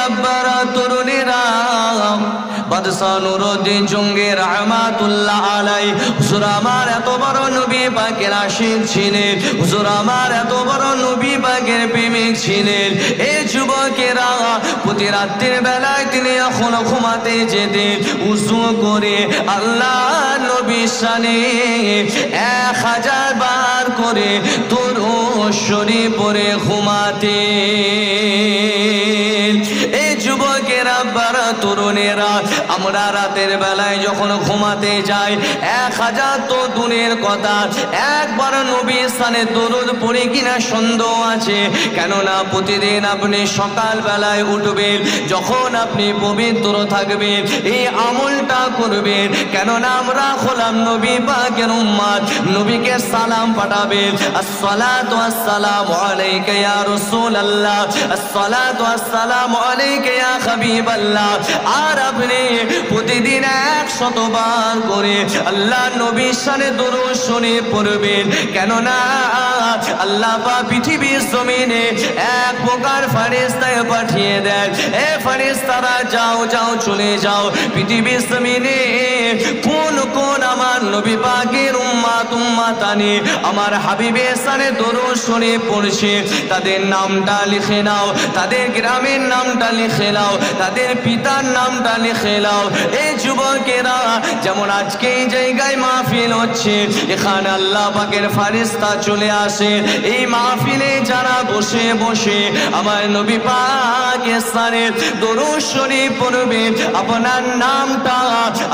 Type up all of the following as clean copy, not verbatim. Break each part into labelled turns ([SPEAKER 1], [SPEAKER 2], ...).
[SPEAKER 1] আব্বারা তরুণেরা, বাদশাহ নুরউদ্দিন জঙ্গি রাহমাতুল্লাহ আলাইহি হুজুর আমার এত বড় নবী পাকের আশিক ছিলেন, হুজুর আমার এত বড় নবী পাকের প্রেমিক ছিলেন। এই যুবকেরা প্রতি রাত্রির বেলায় তিনি এখন ঘুমাতে যেতেন উযু করে আল্লাহ নবীর শানে 1000 বার করে দুরূদ শরীফ পড়ে ঘুমাতেন। এই যুবকেরা বারা তরুণেরা আমরা রাতের বেলায় যখন ঘুমাতে যাই 1000 তো দূরের কথা, একবার নবীর শানে দরুদ পড়ি কিনা সন্দেহ আছে। কেননা প্রতিদিন আপনি সকাল বেলায় উঠবেন, যখন আপনি পবিত্র থাকবেন এই আমলটা করবেন। কেননা আমরা হলাম নবী পাকের উম্মত, নবীকে সালাম পাঠাবেন, আসসালাতু আসসালামু আলাইকা ইয়া রাসূলুল্লাহ, আসসালাতু আসসালামু আলাইকা ইয়া হাবিবাল্লাহ। আর আপনি প্রতিদিন 100 বার করে আল্লাহ নবীর শানে দরুদ শরীফ পড়বেন। কেননা আল্লাহ পাক পৃথিবীর জমিনে এক প্রকার ফেরেশতা পাঠিয়ে দেন, এ ফেরেশতারা যাও যাও চলে যাও পৃথিবীর জমিনে কোন কোন আমার নবী পাকের উম্মত উম্মতানি আমার হাবিবের শানে দরুদ শরীফ পড়ছে তাদের নামটা লিখে নাও, তাদের গ্রামের নামটা লিখে নাও, তাদের পিতার নামটা লিখে নাও। এই যুবকেরা যেমন আজকে এই জায়গায় মাহফিল হচ্ছে, এখানে আল্লাহ পাকের ফেরেশতা চলে আসে। এই মাহফিলে যারা বসে বসে আমার নবী পাকের শানে দরুদ শরীফ পড়বে, আপনার নামটা,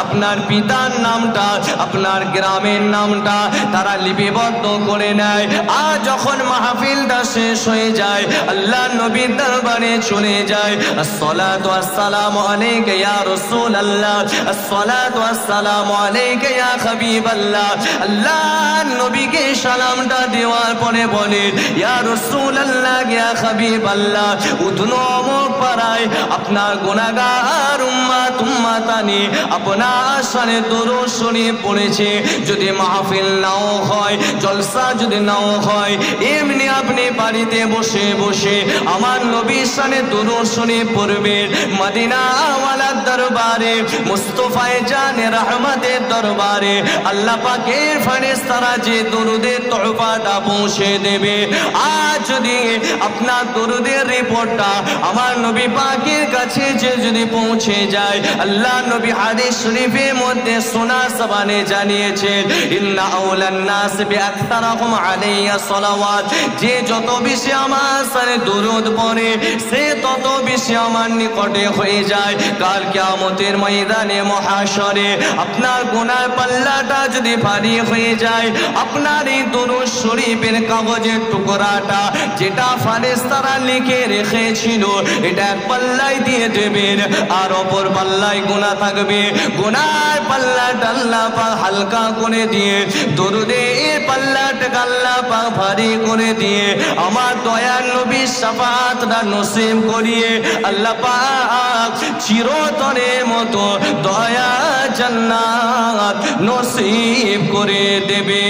[SPEAKER 1] আপনার পিতার নামটা, আপনার গ্রামের নামটা তারা লিপিবদ্ধ করে নেয়। আর যখন মাহফিলটা শেষ হয়ে যায় আল্লাহ নবীর দরবারে চলে যায়, আসসালাতু আসসালামু আলাইকা ইয়া রাসূলুল্লাহ, আসসালাতু আসসালামু আলাইকা ইয়া হাবিবাল্লাহ। আল্লাহ নবীকে সালামটা দেওয়ার পরে বলেন, ইয়া রাসূলুল্লাহ ইয়া হাবিবাল্লাহ, উঠনো অমুক পাড়ায় আপনার গুনাহগার উম্মত উম্মতানি আপনার শানে দরুদ শরীফ পড়েছে। যদি মাহফিল নাও হয়, জলসা যদি নাও হয়, এমনি আপনি বাড়িতে বসে বসে আমার নবীর শানে দরুদ শরীফ পড়বেন। মদিনা ওয়ালার দরবারে, মুস্তাফায়ে জানে রহমতের দরবারে আল্লাহ পাকের ফেরেশতারা যে দরুদের তোহফাটা পৌঁছে দেবে। আজ যদি আপনার দরুদের রিপোর্টটা আমার নবী পাকের কাছে যে যদি পৌঁছে যায়, আল্লাহ নবী হাদিস শরীফের মধ্যে সোনার জবানে জানিয়েছেন, ইন্না আওলান নাস বিআকতারহুম আলাইয়া সালাওয়াত, যে যত বেশি আমার শানে দরুদ পড়ে সে তত বেশি আমার নিকটে হয়ে যায়। কাল কিয়ামতের ময়দানে মহাশরে আপনার গুনার পাল্লাটা যদি ভারী হয়ে যায়, আপনার এই দরুদ শরীফের কাগজের টুকরাটা যেটা ফেরেশতারা লিখে রেখেছিল এটা এক পাল্লায় দিয়ে দেবেন, আর অপর পাল্লায় গুনাহ থাকবে। গুনার পাল্লাটা আল্লাহ পাক হালকা করে দিয়ে দরুদের পাল্লাটা আল্লাহ পাক ভারী করে দিয়ে আমার দয়ার নবীর শাফাআতটা নসিব করিয়ে আল্লাহ পাক চিরতরের মতো দয়া জান্নাত নসিব করে দেবে।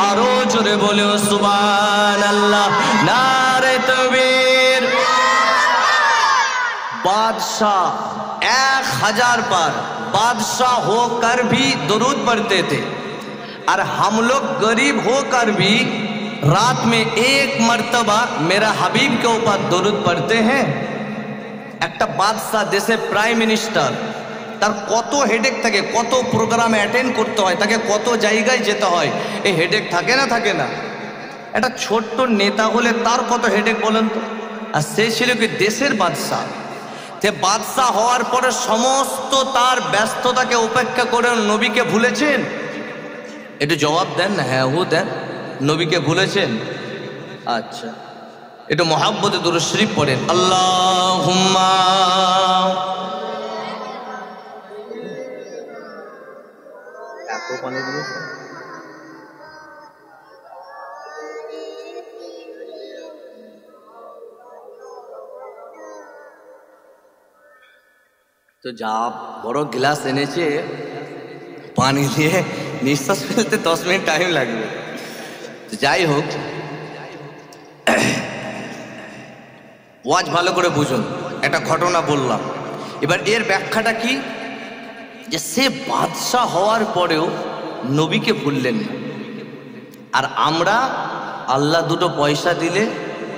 [SPEAKER 1] আরো জোরে বলে সুবহানাল্লাহ, নারে তাকবীর। बादशाह 1000 बार बादशाह होकर भी दरूद पढ़ते थे, और हम लोग गरीब होकर भी रात में 1 मर्तबा मेरा हबीब के ऊपर दरूद पढ़ते हैं। একটা বাদশাহ দেশের প্রাইম মিনিস্টার, তার কত হেডেক থাকে, কত প্রোগ্রামে অ্যাটেন্ড করতে হয়, তাকে কত জায়গায় যেতে হয়, এই হেডেক থাকে না থাকে না? একটা ছোট্ট নেতা হলে তার কত হেডেক বলেন তো। আর সে ছিল কি দেশের বাদশাহ। তে বাদশাহ হওয়ার পরে সমস্ত তার ব্যস্ততাকে উপেক্ষা করে নবীকে ভুলেছেন? একটু জবাব দেন না, হ্যাঁ হু দেন। নবীকে ভুলেছেন? আচ্ছা, একটু মহাব্বতে দুরূদ শরীফ পড়েন, আল্লাহুম্মা। এত পানি দিয়েছে তো, যা বড় গ্লাস এনেছে পানি দিয়ে নিঃশ্বাস ফেলতে 10 মিনিট টাইম লাগবে। যাই হোক, ওয়াজ ভালো করে বুঝুন, একটা ঘটনা বললাম। এবার এর ব্যাখ্যাটা কি, যে সে বাদশাহ হওয়ার পরেও নবীকে ভুললেন না। আর আমরা আল্লাহ দুটো পয়সা দিলে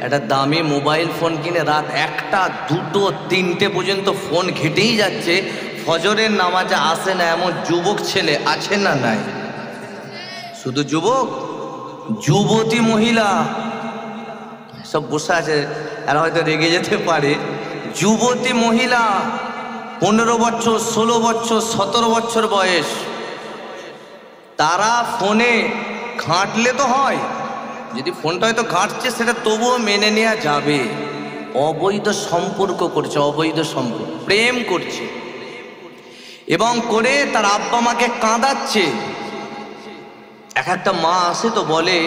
[SPEAKER 1] একটা দামি মোবাইল ফোন কিনে রাত 1টা 2টো 3টে পর্যন্ত ফোন ঘেটেই যাচ্ছে, ফজরের নামাজে আসে না এমন যুবক ছেলে আছে না নাই? শুধু যুবক, যুবতী মহিলা সব বসে আছে, এরা হয়তো রেগে যেতে পারে। যুবতী মহিলা 15 বছর 16 বছর 17 বছর বয়স, তারা ফোনে ঘাঁটলে তো হয়, যদি ফোনটা হয়তো ঘাঁটছে সেটা তবুও মেনে নেওয়া যাবে। অবৈধ সম্পর্ক করছে, অবৈধ সম্পর্ক, প্রেম করছে, এবং করে তার আব্বা মাকে কাঁদাচ্ছে। একটা মা আসে তো বলে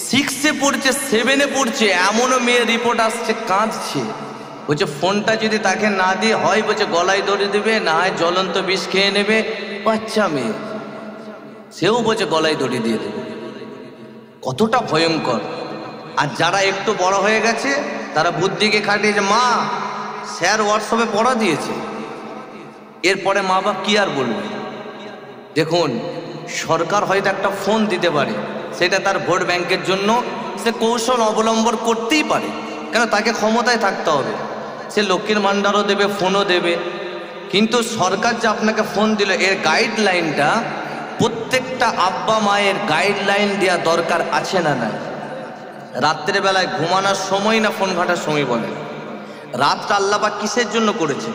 [SPEAKER 1] 6-এ পড়ছে 7-এ পড়ছে, এমনও মেয়ের রিপোর্ট আসছে কাঁদছে, বলছে ফোনটা যদি তাকে না দিয়ে হয় বলছে গলায় দড়ি দেবে, না হয় জ্বলন্ত বিষ খেয়ে নেবে। বাচ্চা মেয়ে, সেও বলছে গলায় দড়ি দিয়ে দেবে। কতটা ভয়ঙ্কর। আর যারা একটু বড় হয়ে গেছে তারা বুদ্ধিকে খাটিয়েছে, মা স্যার হোয়াটসঅ্যাপে পড়া দিয়েছে, এরপরে মা বাপ কি আর বলবে। দেখুন, সরকার হয়তো একটা ফোন দিতে পারে, সেটা তার ভোট ব্যাংকের জন্য সে কৌশল অবলম্বন করতেই পারে, কেন তাকে ক্ষমতায় থাকতে হবে। সে লক্ষ্মীর ভাণ্ডারও দেবে, ফোনও দেবে, কিন্তু সরকার যে আপনাকে ফোন দিল, এর গাইডলাইনটা প্রত্যেকটা আব্বা মায়ের গাইডলাইন দেওয়া দরকার আছে না নাই? রাত্রেবেলায় ঘুমানোর সময় না ফোন ঘাটার সময় বলে? রাতটা আল্লাহ পাক কিসের জন্য করেছে?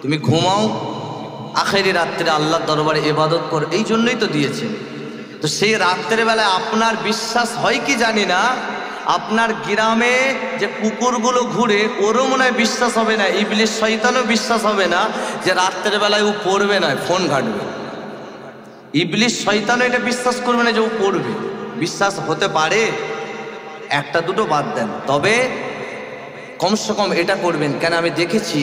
[SPEAKER 1] তুমি ঘুমাও, আখেরি রাত্রে আল্লাহর দরবারে ইবাদত করো, এই জন্যই তো দিয়েছে। তো সেই রাত্রেবেলায় আপনার বিশ্বাস হয় কি জানি না, আপনার গ্রামে যে কুকুরগুলো ঘুরে ওরও মনে হয় বিশ্বাস হবে না, ইবলিস শয়তানও বিশ্বাস হবে না যে রাত্রের বেলায় ও পড়বে না, ফোন ঘাটবে। ইবলিস শয়তানও এটা বিশ্বাস করবে না যে ও পড়বে। বিশ্বাস হতে পারে, একটা দুটো বাদ দেন, তবে কমসে কম এটা করবেন। কেন আমি দেখেছি,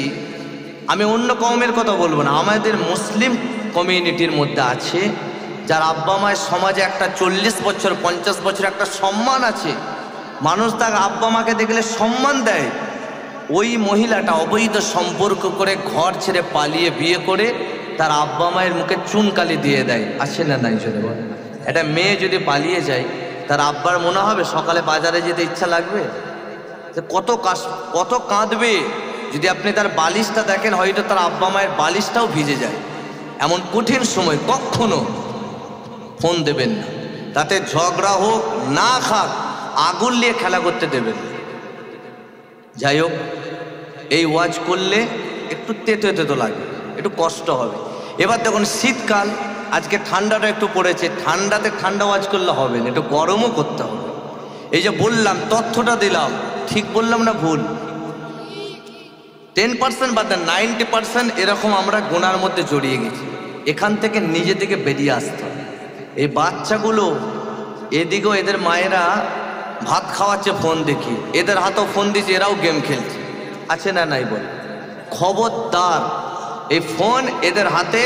[SPEAKER 1] আমি অন্য কওমের কথা বলবো না, আমাদের মুসলিম কমিউনিটির মধ্যে আছে যার আব্বা মায়ের সমাজে একটা 40 বছর 50 বছর একটা সম্মান আছে, মানুষ তার আব্বা মাকে দেখলে সম্মান দেয়। ওই মহিলাটা অবৈধ সম্পর্ক করে ঘর ছেড়ে পালিয়ে বিয়ে করে তার আব্বা মায়ের মুখে চুনকালি দিয়ে দেয়, আছে না নাই? যদি বল, একটা মেয়ে যদি পালিয়ে যায়, তার আব্বার মনে হবে সকালে বাজারে যেতে ইচ্ছা লাগবে? কত কাঁদবে। যদি আপনি তার বালিশটা দেখেন, হয়তো তার আব্বা মায়ের বালিশটাও ভিজে যায়। এমন কঠিন সময় কখনো ফোন দেবেন না, তাতে ঝগড়া হোক না খাক, আগুন নিয়ে খেলা করতে দেবেন। যাই হোক, এই ওয়াজ করলে একটু তেতো তেতো লাগবে, একটু কষ্ট হবে। এবার দেখুন শীতকাল, আজকে ঠান্ডাটা একটু পড়েছে, ঠান্ডাতে ঠান্ডা ওয়াজ করলে হবে না, একটু গরমও করতে হবে। এই যে বললাম, তথ্যটা দিলাম, ঠিক বললাম না ভুল? 10% বাদ দেন, 90% এরকম আমরা গুনার মধ্যে জড়িয়ে গেছি। এখান থেকে নিজে থেকে বেরিয়ে আসতে হবে। এই বাচ্চাগুলো এদিকেও এদের মায়েরা ভাত খাওয়াচ্ছে ফোন দেখি, এদের হাতেও ফোন দিচ্ছে, এরাও গেম খেলছে, আছে না নাই? বল, খবরদার এই ফোন এদের হাতে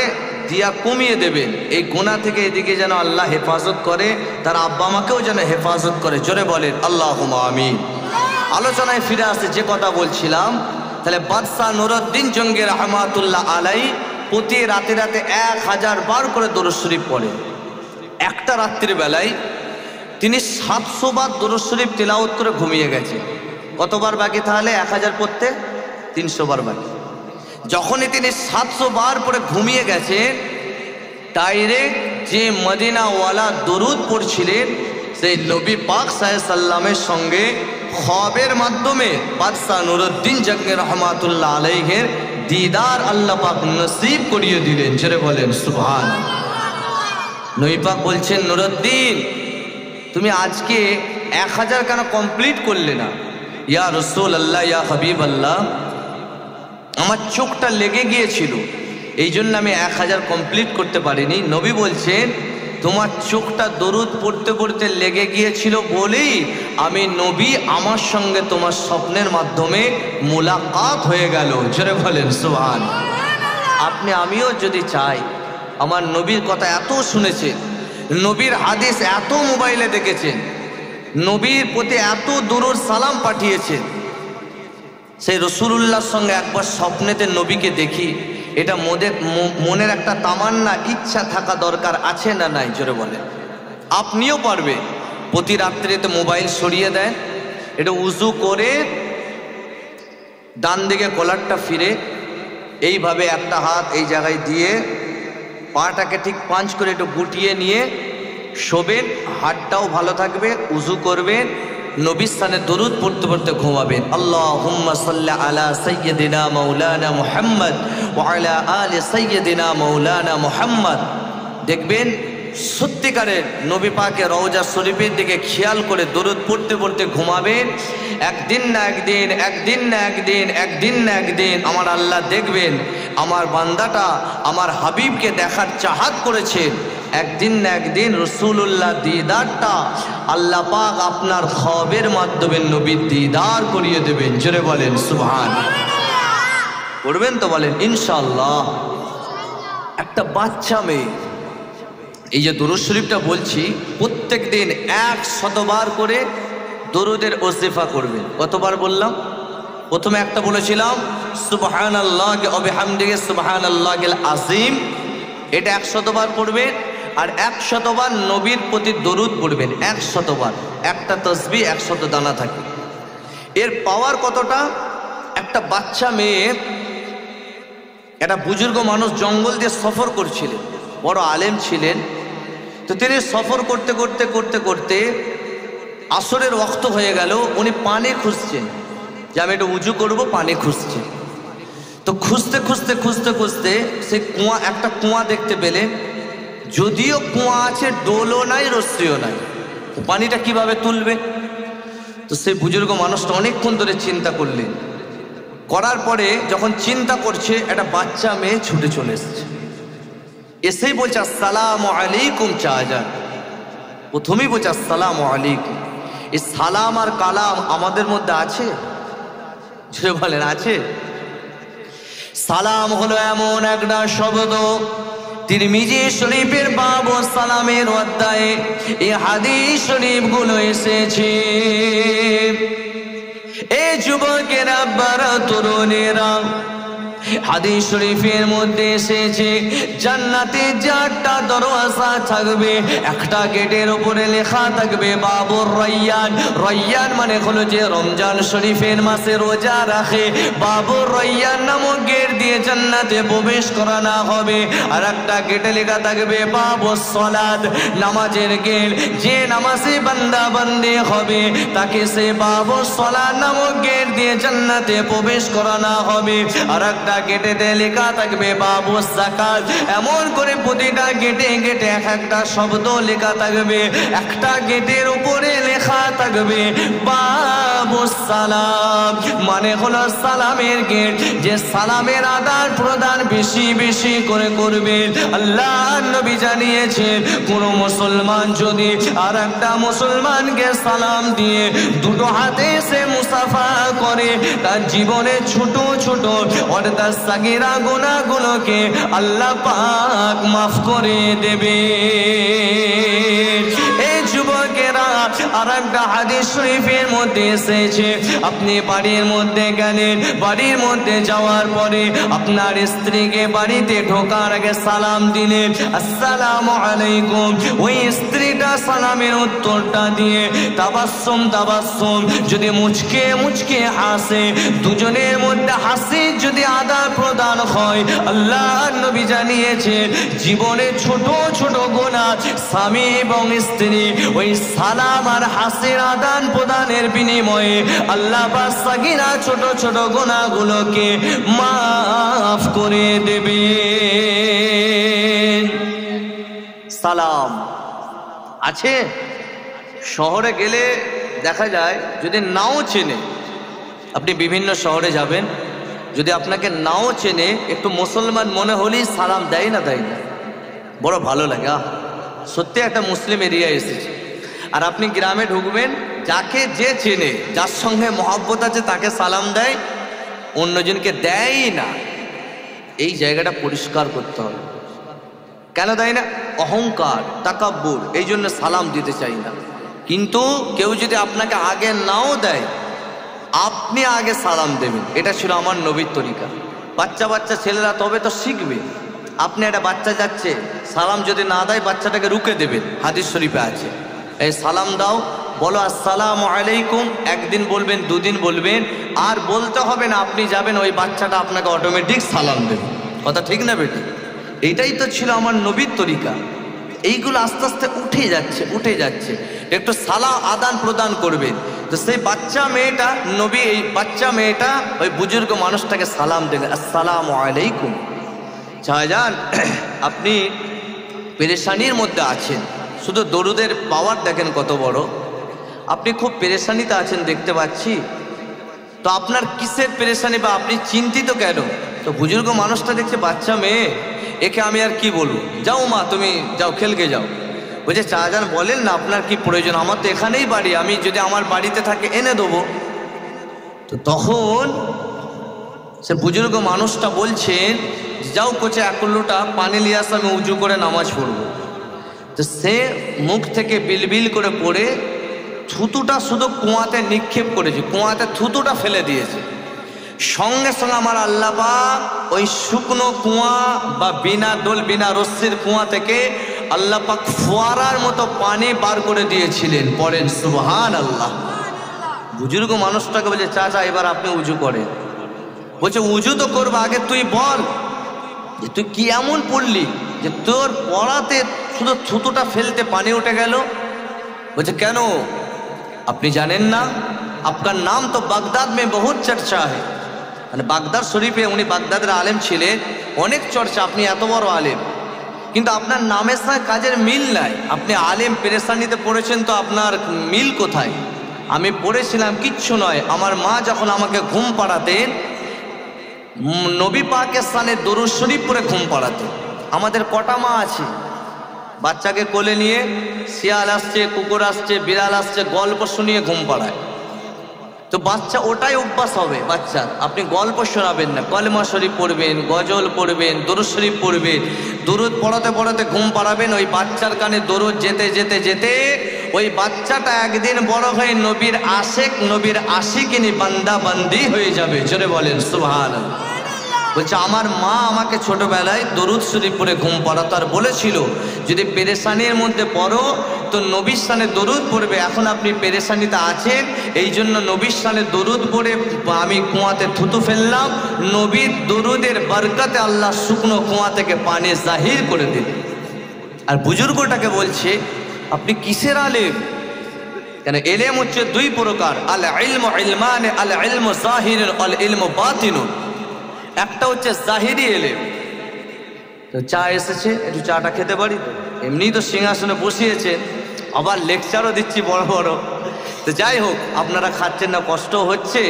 [SPEAKER 1] দিয়া কমিয়ে দেবেন। এই গুনাহ থেকে এদিকে যেন আল্লাহ হেফাজত করে, তার আব্বা মাকেও যেন হেফাজত করে। জোরে বলেন আল্লাহুম্মা আমিন। আলোচনায় ফিরে আসে, যে কথা বলছিলাম, তাহলে বাদশাহ নুরউদ্দিন জঙ্গি রহমাতুল্লাহ আলাই প্রতি রাতে রাতে 1000 বার করে দরুদ শরীফ পড়ে। একটা রাত্রির বেলায় তিনি 700 বার দরুদ শরীফ তিলাওয়াত করে ঘুমিয়ে গেছে। কতবার বাকি তাহলে? 1000 পড়তে 300 বার বাকি। যখনই তিনি 700 বার পরে ঘুমিয়ে গেছেন, ডাইরেক্ট যে মদিনাওয়ালা দরুদ পড়ছিলেন, সেই নবী পাক সাল্লাল্লাহু আলাইহি সাল্লামের সঙ্গে খ্বাবের মাধ্যমে বাদশাহ নুরউদ্দিন জঙ্গি রহমাতুল্লাহ আলাইহির দিদার আল্লাহ পাক নসিব করিয়ে দিলেন। জোরে বলেন সুবহানাল্লাহ। নবী পাক বলছেন, নুরউদ্দিন তুমি আজকে 1000 কেন কমপ্লিট করলে না? ইয়া রাসূলুল্লাহ, ইয়া হাবিবাল্লাহ, আমার চোখটা লেগে গিয়েছিল, এই জন্য আমি 1000 কমপ্লিট করতে পারিনি। নবী বলছেন, তোমার চোখটা দরুদ পড়তে পড়তে লেগে গিয়েছিল বলেই আমি নবী আমার সঙ্গে তোমার স্বপ্নের মাধ্যমে মুলাকাত হয়ে গেল। জোরে বলেন সুবহানাল্লাহ। আপনি আমিও যদি চাই, আমার নবীর কথা এত শুনেছেন, নবীর হাদিস এত মোবাইলে দেখেছেন, নবীর প্রতি এত দরুদ সালাম পাঠিয়েছেন, সেই রসুলুল্লাহর সঙ্গে একবার স্বপ্নেতে নবীকে দেখি, এটা মনের একটা তামান্না, ইচ্ছা থাকা দরকার, আছে না নাই? জোরে বলে। আপনিও পারবে প্রতি রাত্রিতে মোবাইল সরিয়ে দেন, এটা উজু করে ডান দিকে কলারটা ফিরে এইভাবে একটা হাত এই জায়গায় দিয়ে পাটাকে ঠিক পাঁচ করে একটু গুটিয়ে নিয়ে শোবেন, হাতটাও ভালো থাকবে, উজু করবেন, নবীর স্থানে দরুদ পড়তে পড়তে ঘুমাবেন। আল্লাহুম্মা সাল্লি আলা সাইয়্যিদিনা মাওলানা মুহাম্মদ ওয়া আলা আলি সাইয়্যিদিনা মাওলানা মুহাম্মদ। দেখবেন সত্যিকারের নবী পাকের রওজা শরীফের দিকে খেয়াল করে দরুদ পড়তে পড়তে ঘুমাবেন। একদিন না একদিন, একদিন না একদিন, একদিন না একদিন আমার আল্লাহ দেখবেন আমার বান্দাটা আমার হাবিবকে দেখার চাহাত করেছেন। একদিন না একদিন রসুলুল্লাহ দিদারটা আল্লাহ পাক আপনার খ্বাবের মাধ্যমে নবীর দিদার করিয়ে দেবেন। জোরে বলেন সুবহান। করবেন তো? বলেন ইনশাআল্লাহ। একটা বাচ্চা মেয়ে, এই যে দরুদ শরীফটা বলছি, প্রত্যেক দিন 100 বার করে দরুদের ওজিফা করবেন। কতবার বললাম? প্রথমে একটা বলেছিলাম সুবহানাল্লাহি ওয়া বিহামদিহি সুবহানাল্লাহিল আযীম, এটা 100 বার পড়বেন। আর 100 বার নবীর প্রতি দরুদ পড়বেন। 100 বার, একটা তাসবিহ 100 দানা থাকে। এর পাওয়ার কতটা? একটা বাচ্চা মেয়ে, একটা বুজুর্গ মানুষ জঙ্গল দিয়ে সফর করছিলেন, বড় আলেম ছিলেন। তো তিনি সফর করতে করতে করতে করতে আসরের ওয়াক্ত হয়ে গেল, উনি পানি খুঁজছেন যে আমি একটু উজু করবো, পানি খুঁজছেন। তো খুঁজতে খুঁজতে খুঁজতে খুঁজতে সে একটা কুয়া দেখতে পেলেন। যদিও কুয়া আছে, ডোলও নাই, রশ্মিও নাই, তো পানিটা কিভাবে তুলবে? তো সেই বুজুর্গ মানুষটা অনেকক্ষণ ধরে চিন্তা করলেন। করার পরে যখন চিন্তা করছে, একটা বাচ্চা মেয়ে ছুটে চলে এসছে। এসেই বলছে আসসালামু আলাইকুম চাচা। প্রথমেই বলছে আসসালামু আলাইকুম। এই সালাম আর কালাম আমাদের মধ্যে আছে? যে বলেন আছে? সালাম হলো এমন একটা শব্দ, তিরমিজি শরীফের বাব ও সালামের অধ্যায়ে এই হাদিস শরীফগুলো এসেছে। এই যুবকেরা, বারা তরুণেরা, হাদিস শরীফের মধ্যে এসেছে জান্নাতে 4টা দরওয়াজা থাকবে, একটা গেটের উপরে লেখা থাকবে বাবুর রায়্যান। রায়্যান মানে হলো যে রমজান শরীফের মাসে রোজা রাখে, বাবুর রায়্যান নামক গেট দিয়ে জান্নাতে প্রবেশ করানো হবে। আর একটা গেটে লেখা থাকবে বাবুস সালাত, নামাজের গেট। যে নামাজি বান্দা বান্দি হবে তাকে সে বাবুস সালাত নামক গেট দিয়ে জান্নাতে প্রবেশ করানো হবে। আর একটা গেটেতে লেখা থাকবে বাবুস যাকাত। এমন করে প্রতিটা গেটে গেটে এক একটা শব্দ লেখা থাকবে। একটা গেটের উপরে লেখা থাকবে বাবুস সালাম, মানে হলো সালামের গেট। যে সালামের আদান প্রদান বেশি বেশি করে করবে। আল্লাহ নবী জানিয়েছেন, কোন মুসলমান যদি আর একটা মুসলমানকে সালাম দিয়ে দুটো হাতে সে মুসাফা করে, তার জীবনে ছোট ছোট অর্থাৎ সাগীরা গুনাহগুলোকে আল্লাহ পাক মাফ করে দেবে। এই যুবকেরা, আর একটা হাদিস শরীফের মধ্যে এসেছে, আপনি বাড়ির মধ্যে গেলেন, বাড়ির মধ্যে যাওয়ার পরে আপনার স্ত্রীকে বাড়িতে ঢোকার আগে সালাম দিলেন আসসালামু আলাইকুম। ওই স্ত্রীটা সালামের উত্তরটা দিয়ে তাবাসসুম তাবাসসুম যদি মুচকে মুচকে হাসে, দুজনের মধ্যে হাসি যদি আদান প্রদান হয়, আল্লাহ নবী জানিয়েছেন জীবনে ছোট ছোট গুনাহ স্বামী এবং স্ত্রী ওই সালাম আর হাসির আদান প্রদানের বিনিময়ে আল্লাহ পাক সাগীরা ছোট ছোট গুনাহগুলোকে মাফ করে দেবে। সালাম আছে। শহরে গেলে দেখা যায় যদি নাও চেনে, আপনি বিভিন্ন শহরে যাবেন, যদি আপনাকে নাও চেনে, একটু মুসলমান মনে হলেই সালাম দেয় না? দেয় না? বড় ভালো লাগে। সত্যি একটা মুসলিম এরিয়া এসেছে। আর আপনি গ্রামে ঢুকবেন, যাকে যে চেনে, যার সঙ্গে মহব্বত আছে তাকে সালাম দেয়, অন্যজনকে দেয় না। এই জায়গাটা পরিষ্কার করতে হবে। কেন দেয় না? অহংকার, তাকাব্বুর, এই জন্য সালাম দিতে চাই না। কিন্তু কেউ যদি আপনাকে আগে নাও দেয়, আপনি আগে সালাম দেবেন। এটা ছিল আমার নবীর তরিকা। বাচ্চা বাচ্চা ছেলেরা তবে তো শিখবে। আপনি একটা বাচ্চা যাচ্ছে, সালাম যদি না দেয় বাচ্চাটাকে রুকে দেবেন, হাদিস শরীফে আছে। এই সালাম দাও, বলো আসসালামু আলাইকুম, একদিন বলবেন, দুদিন বলবেন, আর বলতে হবে না, আপনি যাবেন, ওই বাচ্চাটা আপনাকে অটোমেটিক সালাম দেবে। কথা ঠিক না বেটি? এইটাই তো ছিল আমার নবীর তরিকা। এইগুলো আস্তে আস্তে উঠে যাচ্ছে। একটু সালাম আদান প্রদান করবেন। তো সেই বাচ্চা মেয়েটা, নবী এই বাচ্চা মেয়েটা ওই বুজুর্গ মানুষটাকে সালাম দিলেন, আসসালামু আলাইকুম। শাহজাহান, আপনি পেরেশানির মধ্যে আছেন, শুধু দরুদের পাওয়ার দেখেন কত বড়। আপনি খুব পেরেশানিতে আছেন দেখতে পাচ্ছি, তো আপনার কিসের পেরেশানি বা আপনি চিন্তিত কেন? তো বুজুর্গ মানুষটা দেখছে বাচ্চা মেয়ে, একে আমি আর কি বলবো, যাও মা তুমি যাও, খেলকে যাও। বলছে শাহজাহান বলেন না আপনার কি প্রয়োজন, আমার তো এখানেই বাড়ি, আমি যদি আমার বাড়িতে থাকে এনে দেবো। তো তখন সে বুজুর্গ মানুষটা বলছেন, যাও কোচে এক লোটা পানি নিয়ে আসে, আমি উজু করে নামাজ পড়বো। তো সে মুখ থেকে বিলবিল করে পড়ে থুতুটা শুধু কুয়াতে নিক্ষেপ করেছে, কুয়াতে থুতুটা ফেলে দিয়েছে। সঙ্গে সঙ্গে আমার আল্লাহ পাক ওই শুকনো কুয়া বা বিনা দোল বিনা রশ্মির কুয়া থেকে আল্লাহ পাক ফোয়ারার মতো পানি বার করে দিয়েছিলেন। পড়েন সুবহানাল্লাহ। বুজুর্গ মানুষটাকে বলছে চাচা এবার আপনি উজু করেন। বলছে উজু তো করবো, আগে তুই বল যে তুই কি এমন পড়লি যে তোর পড়াতে শুধু থুতুটা ফেলতে পানি উঠে গেল? বলছে কেন, আপনি জানেন না আপনার নাম তো বাগদাদ মে বহুত চর্চা है। মানে বাগদাদ শরীফে, উনি বাগদাদের আলেম ছিলেন, অনেক চর্চা, আপনি এত বড় আলেম, কিন্তু আপনার নামের সঙ্গে কাজের মিল নাই। আপনি আলেম, পেরেশানিতে পড়েছেন, তো আপনার মিল কোথায়? আমি পড়েছিলাম, কিচ্ছু নয়। আমার মা যখন আমাকে ঘুম পাড়াতেন, নবী পাকের স্থানে দরুদ শরীফ পড়ে ঘুম পাড়াতেন। আমাদের কটা মা আছে, বাচ্চাকে কোলে নিয়ে শিয়াল আসছে, কুকুর আসছে, বিড়াল আসছে, গল্প শুনিয়ে ঘুম পাড়ায়। তো বাচ্চা ওটাই অভ্যাস হবে বাচ্চার। আপনি গল্প শোনাবেন না, কলেমা শরীফ পড়বেন, গজল পড়বেন, দরুদ শরীফ পড়বেন, দরুদ পড়াতে পড়াতে ঘুম পাড়াবেন। ওই বাচ্চার কানে দরুদ যেতে যেতে যেতে ওই বাচ্চাটা একদিন বড় হয়ে নবীর আশেক, নবীর আশিকিনী বান্দা বান্দি হয়ে যাবে। জোরে বলেন সুবহানাল্লাহ। বলছে আমার মা আমাকে ছোটবেলায় দরুদ শরীফ পড়ে ঘুম পাড়াতো, আর বলেছিল যদি পেরেশানির মধ্যে পড়ো তো নবীর শানে দরুদ পড়বে। এখন আপনি পেরেশানিতে আছেন, এই জন্য নবীর শানে দরুদ পড়ে আমি কুয়াতে থুতু ফেললাম, নবীর দরুদের বরকতে আল্লাহ শুকনো কুয়া থেকে পানি জাহির করে দিল। আর বুজুর্গটাকে বলছে আপনি কিসের আলেম? কেন এলেম হচ্ছে দুই প্রকার, আল ইলমু ইলমানে, আল ইলমু জাহিরুন, আল ইলমু বাতিনুন। একটা হচ্ছে জাহিরি এলেম। তো চা এসেছে, একটু চাটা খেতে পারি? তো এমনি তো সিংহাসনে বসিয়েছে, আবার লেকচারও দিচ্ছি বড় বড়। তো যাই হোক, আপনারা খাচ্ছেন না, কষ্ট হচ্ছে,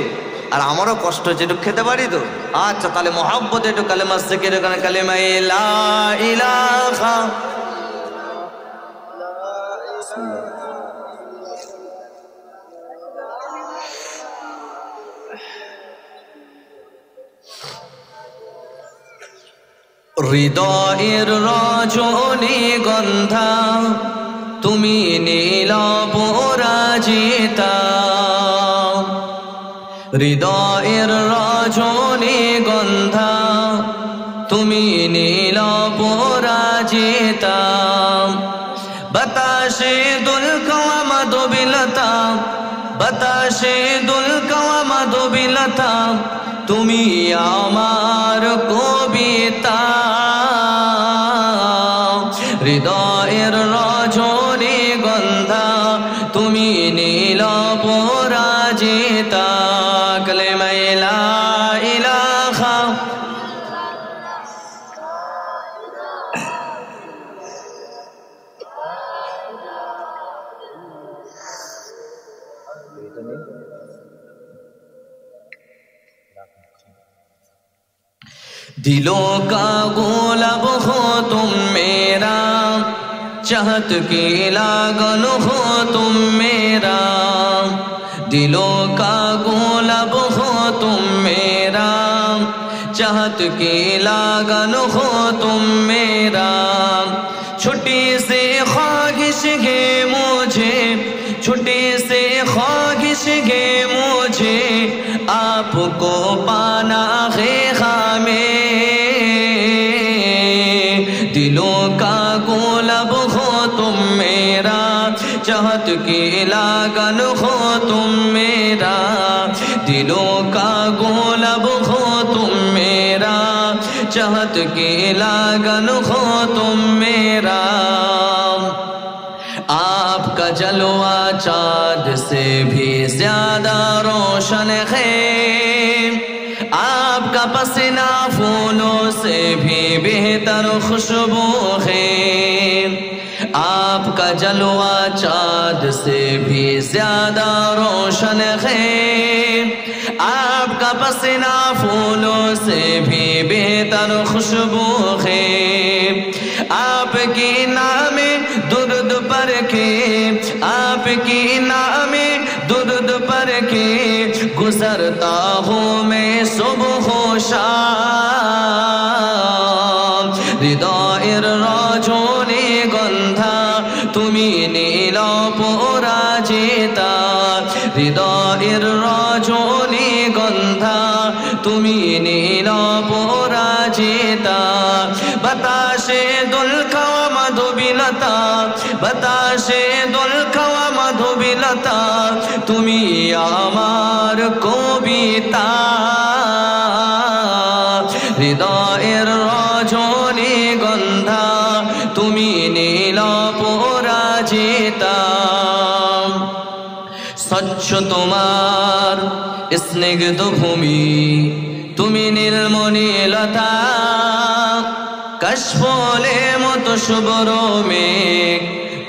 [SPEAKER 1] আর আমারও কষ্ট হচ্ছে, একটু খেতে পারি তো? আচ্ছা তাহলে মহব্বত একটু কালেমা জিকির, এখানে কালেমা লা ইলাহা। হৃদয়ের রজনী গন্ধা তুমি নীল পরাজিতা, হৃদয়ের রজনী গন্ধা তুমি নীল পরাজিতা, বাতাসে দুলকওয়া মাধবিলতা, বাতাসে দুলকওয়া মাধবিলতা, তুমি আমার কবিতা, হৃদয়ের রজনী গন্ধা তুমি নীল পরাজিতা, কালেমা লা ইলাহা। दिलों का गुलाब हो तुम मेरा, चाहत की लागन हो तुम मेरा, दिलों का गुलाब हो तुम मेरा, चाहत की लागन हो तुम मेरा, छोटी सी ख्वाहिश है मुझे, छोटी सी ख्वाहिश है मुझे, आपको पाना है हमें, दिलों का गुलाब हो तुम मेरा, चाहत की लागन हो तुम मेरा, दिलों का गुलाब हो तुम मेरा, चाहत की लागन हो तुम मेरा। आपका जलवा चाँद से भी ज्यादा रोशन है, आपका पसीना फूलों से भी बेहतर खुशबू है, आपका जलवा चाँद से भी ज्यादा रोशन है, आपका पसीना फूलों से भी बेहतर खुशबू है। आपकी नामे दुर्द पर के, आपकी नामे दुर्द पर के गुजरता हूँ मैं सुबह शाम। হৃদয়ের রজনী গন্ধা তুমি নীল পরাজিতা, হৃদয়ের রজনী গন্ধা তুমি নীল পরাজিতা। বাতাসে দোল খাওয়া মাধবীলতা, বাতাসে দোল খাওয়া মাধবীলতা তুমি আমার কবিতা। হৃদয়ের রজনী গন্ধা তুমি নীল পরাজিতা। স্বচ্ছ তোমার স্নিগ্ধ ভূমি তুমি নীলমণিলতা, কাশফুলে মতো শুভ্র মেঘ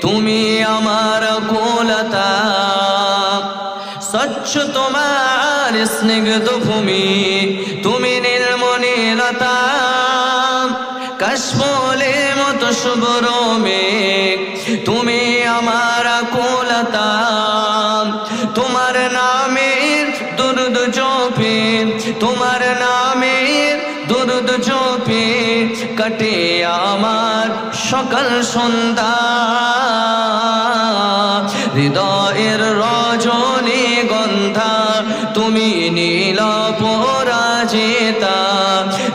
[SPEAKER 1] তুমি আমার কুলতা। স্বচ্ছ তোমার স্নিগ্ধ ভূমি তুমি নীলমণিলতা, কাশফুলে মতো শুভ্র মেঘ তুমি আমার কুলতা। তোমার নামের দুরুদ জপে, তোমার নামের দুরুদ জপে কাটে আমার সকাল সন্ধ্যা। হৃদয়ের রজনী গন্ধা তুমি নীল পরাজিতা,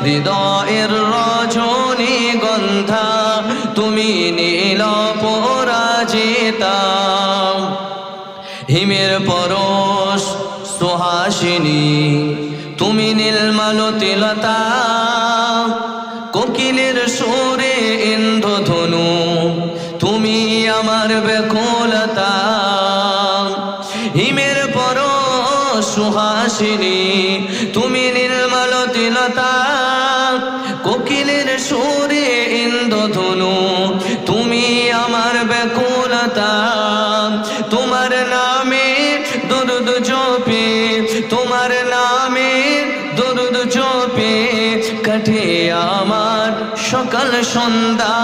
[SPEAKER 1] হৃদয়ের রজনী গন্ধা তুমি নীল পরাজিতা। হিমের পরশ সুহাসিনী তুমি নীলমালতিলতা, কোকিলের সুরে ইন্দ্রধনু তুমি আমার ব্যাকুলতা। হিমের পরশ সুহাসিনী তুমি নীলমালতিলতা, কোকিলের সুরে ইন্দ্রধনু তুমি আমার ব্যাকুলতা। তোমার নামে দুরুদ জপে, তোমার নামে দুরুদ জপে কাটে আমার সকাল সন্ধ্যা।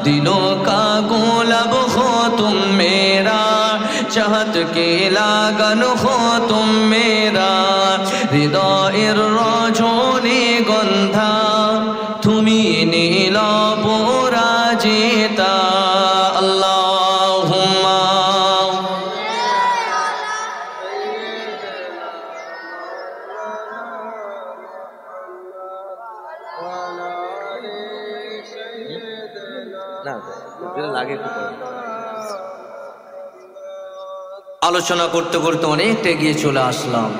[SPEAKER 1] दिलों का गुलाब हो तुम मेरा, चाहत की लागन हो तुम मेरा, হৃদয়ের রজনী গন্ধা তুমি নীল পরাজিতা। আল্লাহুম্মা আলোচনা করতে করতে অনেকটা এগিয়ে চলে আসলাম।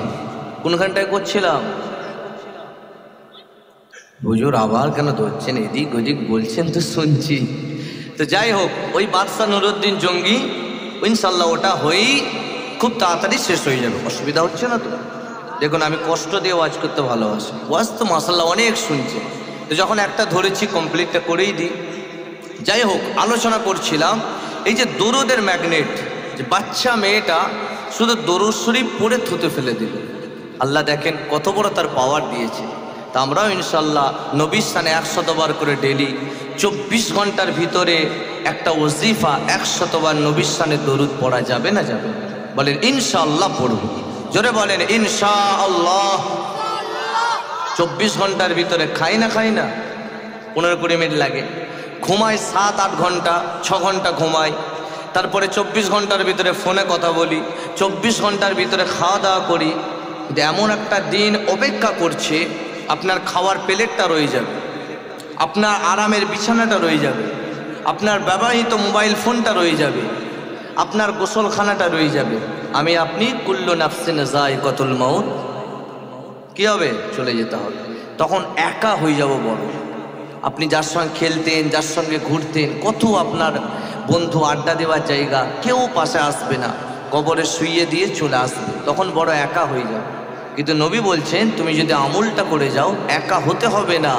[SPEAKER 1] কোনখানটায় করছিলাম? হুজুর আবার কেন ধরছেন, এদিক ওদিক বলছেন তো শুনছি। তো যাই হোক, ওই বাদশাহ নুরুদ্দিন জঙ্গি ইনশাল্লাহ ওটা হয়েই খুব তাড়াতাড়ি শেষ হয়ে যাবে, অসুবিধা হচ্ছে না তো? দেখুন আমি কষ্ট দিয়ে ওয়াজ করতে ভালোবাসি, ওয়াজ তো মাশাআল্লাহ অনেক শুনছে, তো যখন একটা ধরেছি কমপ্লিটটা করেই দিই। যাই হোক, আলোচনা করছিলাম এই যে দরুদের ম্যাগনেট, যে বাচ্চা মেয়েটা শুধু দরুদ শরীফ পড়ে থুতে ফেলে দিল, আল্লাহ দেখেন কত বড় তার পাওয়ার দিয়েছে। তা আমরাও ইনশাল্লাহ নবীর শানে 100 বার করে ডেলি 24 ঘন্টার ভিতরে একটা ওজিফা 100 বার নবীর শানে দরুদ পড়া যাবে না যাবে? বলেন ইনশাআল্লাহ পড়ব, জোরে বলেন ইনশাআল্লাহ। 24 ঘন্টার ভিতরে খাই না 15-20 মিনিট লাগে, ঘুমাই 7-8 ঘন্টা, 6 ঘন্টা ঘুমাই, তারপরে 24 ঘন্টার ভিতরে ফোনে কথা বলি, 24 ঘন্টার ভিতরে খাওয়া দাওয়া করি, কিন্তু এমন একটা দিন অপেক্ষা করছে আপনার খাওয়ার প্লেটটা রয়ে যাবে, আপনার আরামের বিছানাটা রয়ে যাবে, আপনার ব্যবহৃত মোবাইল ফোনটা রয়ে যাবে, আপনার গোসলখানাটা রয়ে যাবে। আমি আপনি কুল্লু নাফসিন যায়কাতুল মাউত, কি হবে? চলে যেতে হবে। তখন একা হয়ে যাব বড়। আপনি যার সঙ্গে খেলতেন, যার সঙ্গে ঘুরতেন, কত আপনার বন্ধু, আড্ডা দেওয়ার জায়গা, কেউ পাশে আসবে না, কবরে শুইয়ে দিয়ে চলে আসবে, তখন বড় একা হয়ে যাবে। কিন্তু নবী বলছেন তুমি যদি আমলটা করে যাও একা হতে হবে না।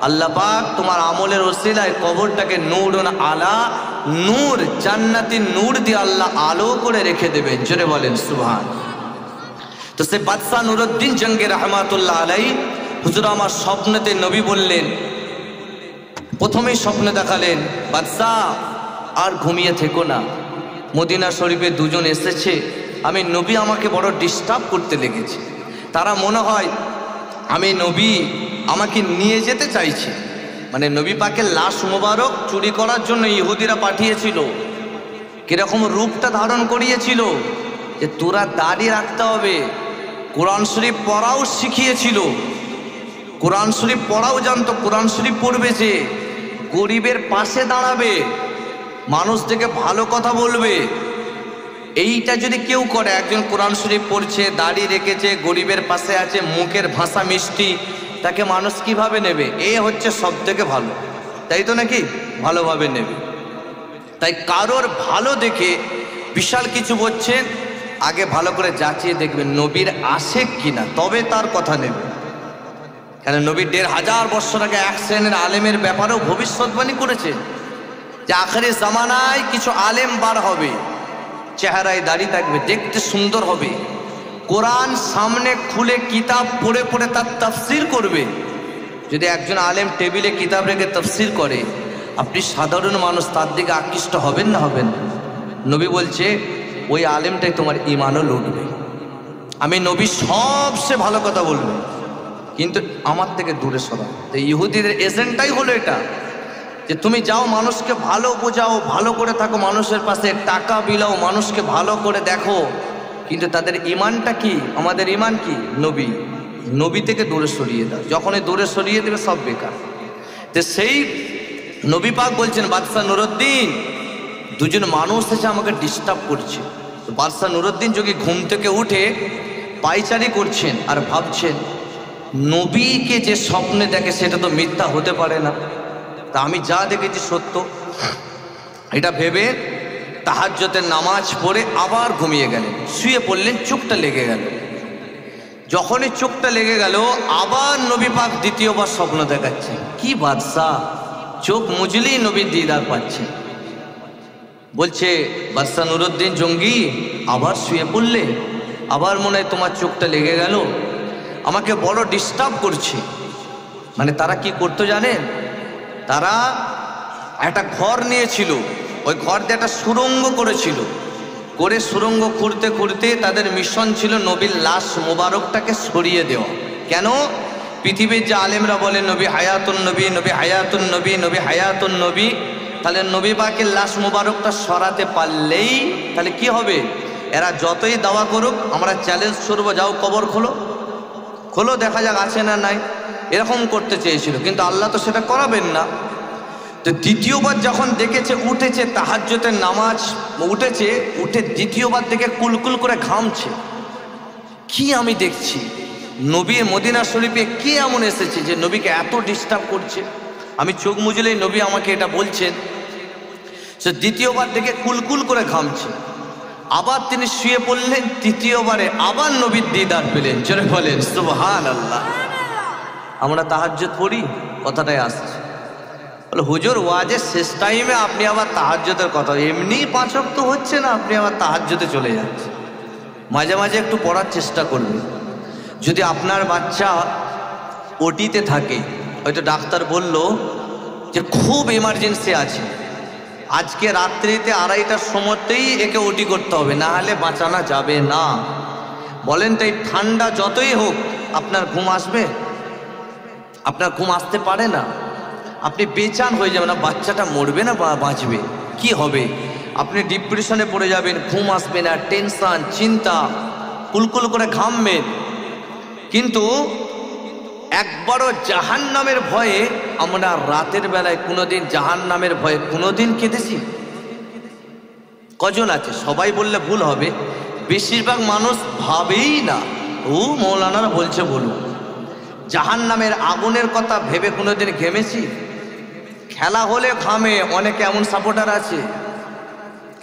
[SPEAKER 1] আল্লাহ পাক তোমার আমলের ওসিলায় কবরটাকে নূরুন আলা নূর, জান্নাতি নূর দিয়ে আল্লাহ আলো করে রেখে দেবেন। জোরে বলেন সুবহান। তো সে বাদশাহ নুরুদ্দিন জঙ্গি রহমাতুল্লাহ আলাইহি, হুজুর আমার স্বপ্নেতে নবী বললেন, প্রথমেই স্বপ্নে দেখালেন, বাদশাহ আর ঘুমিয়ে থেকো না, মদিনা শরীফে দুজন এসেছে, আমি নবী আমাকে বড় ডিস্টার্ব করতে লেগেছে, তারা মনে হয় আমি নবী আমাকে নিয়ে যেতে চাইছে। মানে নবী পাকের লাশ মোবারক চুরি করার জন্য ইহুদিরা পাঠিয়েছিল, কিরকম রূপটা ধারণ করিয়েছিল যে তোরা দাড়ি রাখতে হবে, কোরআন শরীফ পড়াও শিখিয়েছিল, কোরআন শরীফ পড়াও জানতো, কোরআন শরীফ পড়বে, যে গরিবের পাশে দাঁড়াবে, মানুষ থেকে ভালো কথা বলবে। এইটা যদি কেউ করে, একজন কোরআন শরীফ পড়ছে, দাড়ি রেখেছে, গরিবের পাশে আছে, মুখের ভাষা মিষ্টি, তাকে মানুষ কিভাবে নেবে? এ হচ্ছে সব থেকে ভালো, তাই তো নাকি? ভালোভাবে নেবে। তাই কারোর ভালো দেখে বিশাল কিছু বলছেন, আগে ভালো করে যাচিয়ে দেখবেন নবীর আশেক কিনা, তবে তার কথা নেবে। কারণ নবী 1500 বছর আগে এক শ্রেণীর আলেমের ব্যাপারেও ভবিষ্যৎবাণী করেছে যে আখেরি জামানায় কিছু আলেম বার হবে, চেহারায় দাড়ি থাকবে, দেখতে সুন্দর হবে, কোরআন সামনে খুলে কিতাব পড়ে পড়ে তার তাফসির করবে। যদি একজন আলেম টেবিলে কিতাব রেখে তাফসির করে, আপনি সাধারণ মানুষ তার দিকে আকৃষ্ট হবেন না? হবেন। নবী বলছে ওই আলেমটাই তোমার ঈমানও লুটবে। আমি নবী সবচেয়ে ভালো কথা বলবো, কিন্তু আমার থেকে দূরে সরা। তো ইহুদিদের এজেন্টটাই হলো এটা, যে তুমি যাও মানুষকে ভালো বোঝাও, ভালো করে থাকো, মানুষের পাশে টাকা বিলাও, মানুষকে ভালো করে দেখো, কিন্তু তাদের ইমানটা কি? আমাদের ইমান কি? নবী। নবী থেকে দূরে সরিয়ে দাও, যখনই দূরে সরিয়ে দেবে সব বেকার। তো সেই নবী পাক বলছেন, বাদশাহ নুরুদ্দিন, দুজন মানুষ এসে আমাকে ডিস্টার্ব করছে। তো বাদশাহ নুরুদ্দিন যোগী ঘুম থেকে উঠে পায়চারি করছেন আর ভাবছেন, নবীকে যে স্বপ্নে দেখে সেটা তো মিথ্যা হতে পারে না, তা আমি যা দেখেছি সত্য। এটা ভেবে তাহাজ্জুদের নামাজ পড়ে আবার ঘুমিয়ে গেলেন, শুয়ে পড়লেন, চোখটা লেগে গেল। যখনই চোখটা লেগে গেল, আবার নবী পাক দ্বিতীয়বার স্বপ্ন দেখাচ্ছে। কি বাদশাহ, চোখ মুজলেই নবীর দিদার পাচ্ছে। বলছে, বাদশাহ নুরুদ্দিন জঙ্গি, আবার শুয়ে পড়লে, আবার মনে হয় তোমার চোখটা লেগে গেল, আমাকে বড় ডিস্টার্ব করছে। মানে তারা কি করতো জানেন? তারা একটা ঘর নিয়েছিল, ওই ঘর দিয়ে একটা সুড়ঙ্গ করেছিল, করে সুড়ঙ্গ খুঁড়তে খুঁড়তে তাদের মিশন ছিল নবীর লাশ মোবারকটাকে সরিয়ে দেওয়া। কেন? পৃথিবীর যে আলেমরা বলে নবী হায়াতুন নবী, নবী হায়াতুন নবী, নবী হায়াতুন নবী, তাহলে নবী পাকের লাশ মোবারকটা সরাতে পারলেই তাহলে কি হবে? এরা যতই দাওয়া করুক, আমরা চ্যালেঞ্জ করবো, যাও কবর খোলো, খোলো, দেখা যাক আছে না নাই, এরকম করতে চেয়েছিল। কিন্তু আল্লাহ তো সেটা করাবেন না। তো দ্বিতীয়বার যখন দেখেছে উঠেছে, তাহাজ্জুদের নামাজ উঠেছে, উঠে দ্বিতীয়বার দেখে কুলকুল করে ঘামছে। কি আমি দেখছি, নবী মদিনা শরীফে কে এমন এসেছে যে নবীকে এত ডিস্টার্ব করছে? আমি চোখ মুজলেই নবী আমাকে এটা বলছেন। সে দ্বিতীয়বার দেখে কুলকুল করে ঘামছে। আবার তিনি শুয়ে পড়লেন, তৃতীয়বারে আবার নবীর দিদার পেলেন। জোরে বলেন সুবহানাল্লাহ। আমরা তাহাজ্জুদ পড়ি, কথাটাই আসছে। বলে হুজুর, ওয়াজের শেষ টাইমে আপনি আবার তাহাজ্জুদের কথা, এমনি 5 ওয়াক্ত হচ্ছে না, আপনি আবার তাহাজ্জুদে চলে যাচ্ছে। মাঝে মাঝে একটু পড়ার চেষ্টা করবেন। যদি আপনার বাচ্চা ওটিতে থাকে, হয়তো ডাক্তার বলল যে খুব এমার্জেন্সি আছে, আজকে রাত্রিতে 2:30টার সময়তেই একে ওটি করতে হবে, না হলে বাঁচানো যাবে না। বলেন তাই ঠান্ডা যতই হোক আপনার ঘুম আসবে? আপনার ঘুম আসতে পারে না। আপনি বেচান হয়ে যাবেন না, বাচ্চাটা মরবে না বা বাঁচবে, কি হবে? আপনি ডিপ্রেশনে পড়ে যাবেন, ঘুম আসবে না, টেনশন, চিন্তা, কুলকুল করে ঘামবেন। কিন্তু একবারও জাহান্নামের ভয়ে আমরা রাতের বেলায় কোনোদিন জাহান্নামের ভয়ে কোনোদিন কেঁদেছি? কজন আছে? সবাই বললে ভুল হবে, বেশিরভাগ মানুষ ভাবেই না। ও মৌলানারা বলছে বলুন, জাহান্নামের আগুনের কথা ভেবে কোনোদিন ঘেমেছি? খেলা হলে ঘামে, অনেকে এমন সাপোর্টার আছে,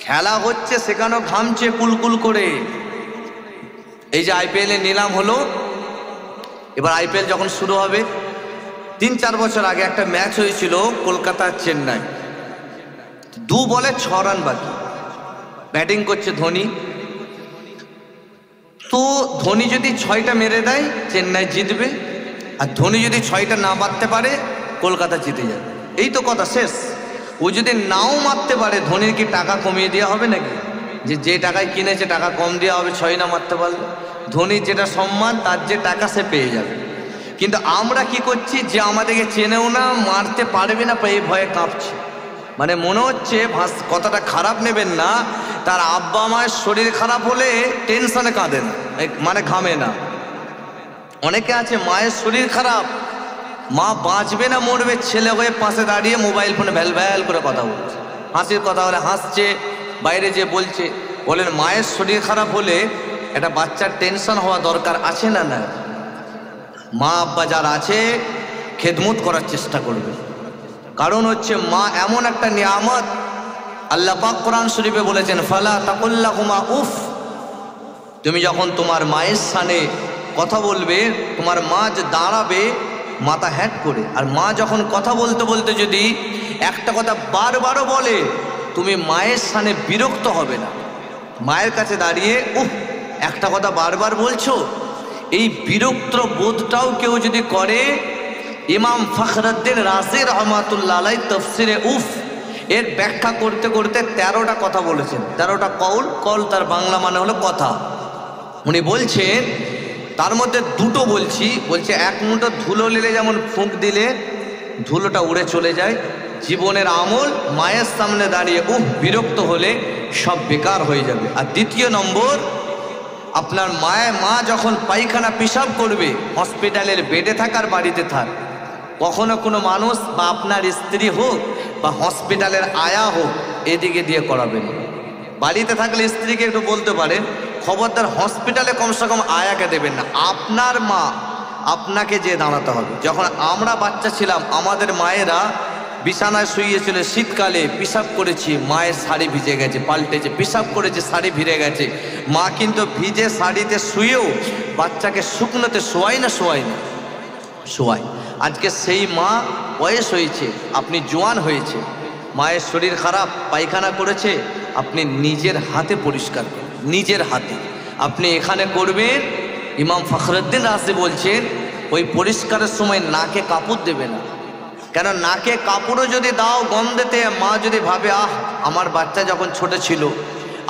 [SPEAKER 1] খেলা হচ্ছে সেখানেও ঘামছে কুলকুল করে। এই যে আইপিএলে নিলাম হলো, এবার আইপিএল যখন শুরু হবে, 3-4 বছর আগে একটা ম্যাচ হয়েছিল কলকাতা চেন্নাই, 2 বলে 6 রান বাকি, ব্যাটিং করছে ধোনি। তো ধোনি যদি 6টা মেরে দেয় চেন্নাই জিতবে, আর ধোনি যদি 6টা না মারতে পারে কলকাতা জিতে যাবে। এই তো কথা শেষ। ও যদি নাও মারতে পারে, ধোনির কি টাকা কমিয়ে দেওয়া হবে নাকি? যে টাকায় কিনেছে টাকা কম দেওয়া হবে 6 না মারতে পারলে? ধোনির যেটা সম্মান, তার যে টাকা সে পেয়ে যাবে। কিন্তু আমরা কি করছি, যে আমাদেরকে চেনেও না, মারতে পারবে না, এই ভয়ে কাঁপছে। মানে মনে হচ্ছে, কথাটা খারাপ নেবেন না, তার আব্বা মায়ের শরীর খারাপ হলে টেনশনে কাঁদে না, মানে ঘামে না। অনেকে আছে মায়ের শরীর খারাপ, মা বাঁচবে না মরবে, ছেলে হয়ে পাশে দাঁড়িয়ে মোবাইল ফোনে ভ্যাল ভ্যাল করে কথা বলছে, হাসির কথা হলে হাসছে, বাইরে যে বলছে। বলেন মায়ের শরীর খারাপ হলে একটা বাচ্চার টেনশন হওয়া দরকার আছে না? না, মা আব্বা যারা আছে খেদমত করার চেষ্টা করবে। কারণ হচ্ছে মা এমন একটা নিয়ামত, আল্লাহ পাক কোরআন শরীফে বলেছেন, ফালা তাকুল্লাহুমা উফ। তুমি যখন তোমার মায়ের সামনে কথা বলবে, তোমার মা যে দাঁড়াবে মাথা হ্যাট করে, আর মা যখন কথা বলতে বলতে যদি একটা কথা বারবারও বলে, তুমি মায়ের সামনে বিরক্ত হবে না। মায়ের কাছে দাঁড়িয়ে উফ একটা কথা বারবার বলছো, এই বিরক্ত বোধটাও কেউ যদি করে, ইমাম ফখরুদ্দিন রাজি রহমাতুল্লাহ আলাইহি তাফসিরে উফ এর ব্যাখ্যা করতে করতে 13টা কথা বলেছেন। 13টা কল তার বাংলা মানে হলো কথা। উনি বলছেন তার মধ্যে 2টো বলছে 1 মুঠো ধুলো নিলে যেমন ফুঁক দিলে ধুলোটা উড়ে চলে যায়, জীবনের আমল মায়ের সামনে দাঁড়িয়ে বিরক্ত হলে সব বেকার হয়ে যাবে। আর 2 নম্বর, আপনার মা যখন পায়খানা পেশাব করবে, হসপিটালের বেডে থাকার বাড়িতে থাক, কখনো কোনো মানুষ বা আপনার স্ত্রী হোক বা হসপিটালের আয়া হোক এদিকে দিয়ে করাবেন। বাড়িতে থাকলে স্ত্রীকে একটু বলতে পারেন, খবরদার হসপিটালে কমসে কম আয়াকে দেবেন না, আপনার মা আপনাকে যে দাঁড়াতে হবে। যখন আমরা বাচ্চা ছিলাম, আমাদের মায়েরা বিছানায় শুয়েছিল, শীতকালে পেশাব করেছি, মায়ের শাড়ি ভিজে গেছে, পাল্টেছে, পেশাব করেছে, শাড়ি ভিজে গেছে, মা কিন্তু ভিজে শাড়িতে শুয়েও বাচ্চাকে শুকনোতে শোয়ায় না? শোয়ায়। আজকে সেই মা বয়স হয়েছে, আপনি জোয়ান হয়েছে, মায়ের শরীর খারাপ, পায়খানা করেছে, আপনি নিজের হাতে পরিষ্কার করুন, নিজের হাতে আপনি এখানে করবেন। ইমাম ফখরুদ্দিন রাজি বলছেন, ওই পরিষ্কারের সময় নাকে কাপড় দেবে না। কেন নাকে কাপড়ও যদি দাও গন্ধেতে, মা যদি ভাবে আমার বাচ্চা যখন ছোট ছিল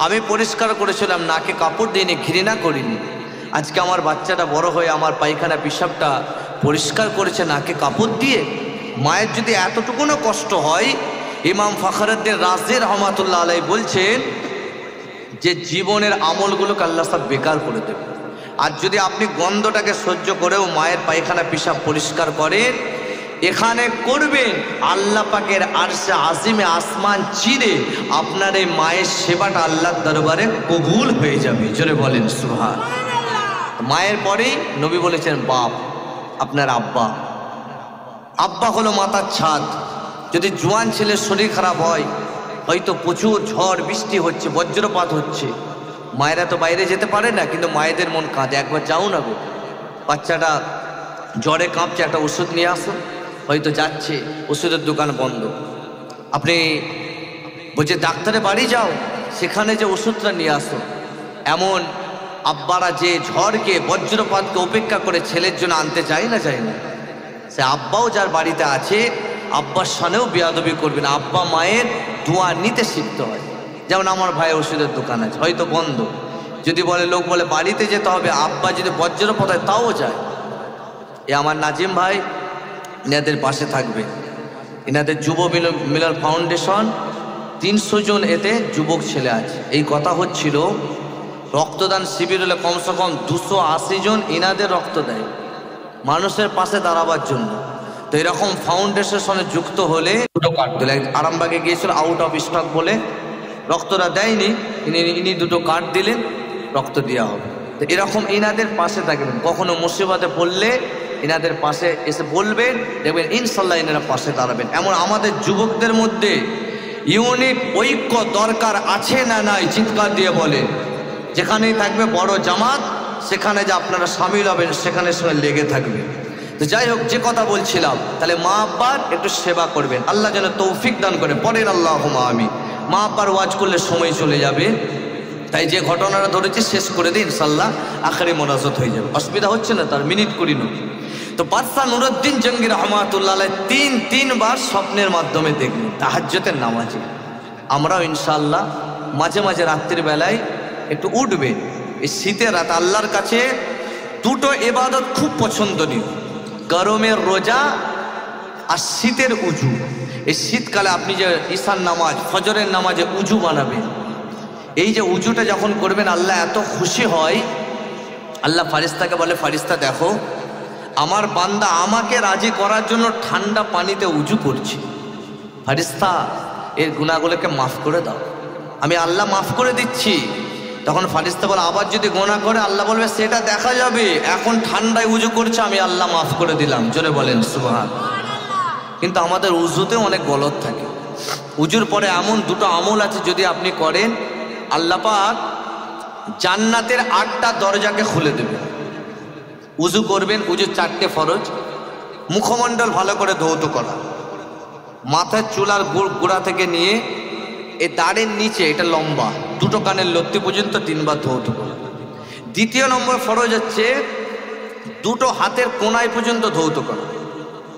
[SPEAKER 1] আমি পরিষ্কার করেছিলাম, নাকে কাপড় দিইনি, ঘৃণা করিনি, আজকে আমার বাচ্চাটা বড় হয়ে আমার পায়খানা পেশাবটা পরিষ্কার করেছে নাকে কাপড় দিয়ে। মায়ের যদি এতটুকুনও কষ্ট হয়, ইমাম ফখরুদ্দিন রাজি রহমাতুল্লাহ আলাইহি বলছেন যে জীবনের আমলগুলোকে আল্লাহ সব বেকার করে দেবে। আর যদি আপনি গন্ধটাকে সহ্য করেও মায়ের পায়খানা পেশাব পরিষ্কার করেন, এখানে করবেন, আল্লাহ পাকের আরশে আজিমে আসমান চিরে আপনার এই মায়ের সেবাটা আল্লাহর দরবারে কবুল হয়ে যাবে। জোরে বলেন সুবহান। মায়ের পরেই নবী বলেছেন বাপ, আপনার আব্বা। আব্বা হলো মাথার ছাদ। যদি জোয়ান ছেলের শরীর খারাপ হয়, হয়তো প্রচুর ঝড় বৃষ্টি হচ্ছে, বজ্রপাত হচ্ছে, মায়েরা তো বাইরে যেতে পারে না, কিন্তু মায়েদের মন কাঁদে, একবার যাও না গো, বাচ্চাটা জ্বরে কাঁপছে, একটা ওষুধ নিয়ে আসো। হয়তো যাচ্ছে, ওষুধের দোকান বন্ধ, আপনি বলছে ডাক্তারের বাড়ি যাও, সেখানে যে ওষুধটা নিয়ে আসো। এমন আব্বারা যে ঝড়কে বজ্রপাতকে উপেক্ষা করে ছেলের জন্য আনতে চায় না? সে আব্বাও যার বাড়িতে আছে, আব্বার সানেও বেয়াদবি করবে না, আব্বা মায়ের দোয়া নিতে শিখতে হয়। যেমন আমার ভাই ওষুধের দোকান আছে, হয়তো বন্ধ, যদি বলে লোক বলে বাড়িতে যেতে হবে, আব্বা যদি বজ্রপাত হয় তাও যায়। এ আমার নাজিম ভাই এনাদের পাশে থাকবে, এনাদের যুব মিলন ফাউন্ডেশন 300 জন এতে যুবক ছেলে আছে। এই কথা হচ্ছিল রক্তদান শিবির হলে কমসে কম 280 জন ইনাদের রক্ত দেয় মানুষের পাশে দাঁড়াবার জন্য। তো এরকম ফাউন্ডেশনের সঙ্গে যুক্ত হলে দুটো কার্ড দিল। আরামবাগে গিয়েছিল, আউট অফ স্টক বলে রক্তটা দেয়নি, ইনি দুটো কার্ড দিলেন, রক্ত দেওয়া হবে। তো এরকম ইনাদের পাশে থাকবেন, কখনো মুসিবতে পড়লে ইনাদের পাশে এসে বলবেন, দেখবেন ইনশাল্লাহ ইনারা পাশে দাঁড়াবেন। এমন আমাদের যুবকদের মধ্যে ইউনিট ঐক্য দরকার আছে না নাই? চিৎকার দিয়ে বলে। যেখানেই থাকবে বড় জামাত, সেখানে যে আপনারা সামিল হবেন, সেখানে সঙ্গে লেগে থাকবে। তো যাই হোক, যে কথা বলছিলাম, তাহলে মা আব্বার একটু সেবা করবেন, আল্লাহ যেন তৌফিক দান করে। পরের আল্লাহুম্মা আমিন। মা আব্বার ওয়াজ করলে সময় চলে যাবে, তাই যে ঘটনাটা ধরেছি শেষ করে দিই, ইনশাল্লাহ আখেরি মোনাজাত হয়ে যাবে। অসুবিধা হচ্ছে না তার? মিনিট করি না। তো বাদশাহ নুরুদ্দিন জঙ্গি রহমাতুল্লাহ আলাইহি তিনবার স্বপ্নের মাধ্যমে দেখলেন তাহাজ্জুদের নামাজে। আমরাও ইনশাআল্লাহ মাঝে মাঝে রাত্রির বেলায় একটু উঠবে। এই শীতের রাত আল্লাহর কাছে দুটো ইবাদত খুব পছন্দনীয়, গরমের রোজা আর শীতের উজু। এই শীতকালে আপনি যে ঈশার নামাজ, ফজরের নামাজে উজু বানাবেন, এই যে উজুটা যখন করবেন আল্লাহ এত খুশি হয়। আল্লাহ ফারিস্তাকে বলে, ফারিস্তা দেখো আমার বান্দা আমাকে রাজি করার জন্য ঠান্ডা পানিতে উজু করছে, ফারিস্তা এর গুনাহগুলোকে মাফ করে দাও। আমি আল্লাহ মাফ করে দিচ্ছি। তখন ফারিস্তা বলে, আবার যদি গুনাহ করে, আল্লাহ বলবে সেটা দেখা যাবে, এখন ঠান্ডায় উজু করছে, আমি আল্লাহ মাফ করে দিলাম। জোরে বলেন সুবহানাল্লাহ। কিন্তু আমাদের উজুতে অনেক গলত থাকে। উজুর পরে এমন দুটো আমল আছে, যদি আপনি করেন আল্লাহ পাক জান্নাতের 8টা দরজাকে খুলে দেবে। উজু করবেন, উজুর 4টে ফরজ। মুখমণ্ডল ভালো করে ধৌত করা, মাথার চুলার গোড়া থেকে নিয়ে এই দাড়ের নিচে, এটা লম্বা, দুটো কানের লত্তি পর্যন্ত 3বার ধৌত করা। দ্বিতীয় নম্বর ফরজ হচ্ছে দুটো হাতের কোনায় পর্যন্ত ধৌত করা।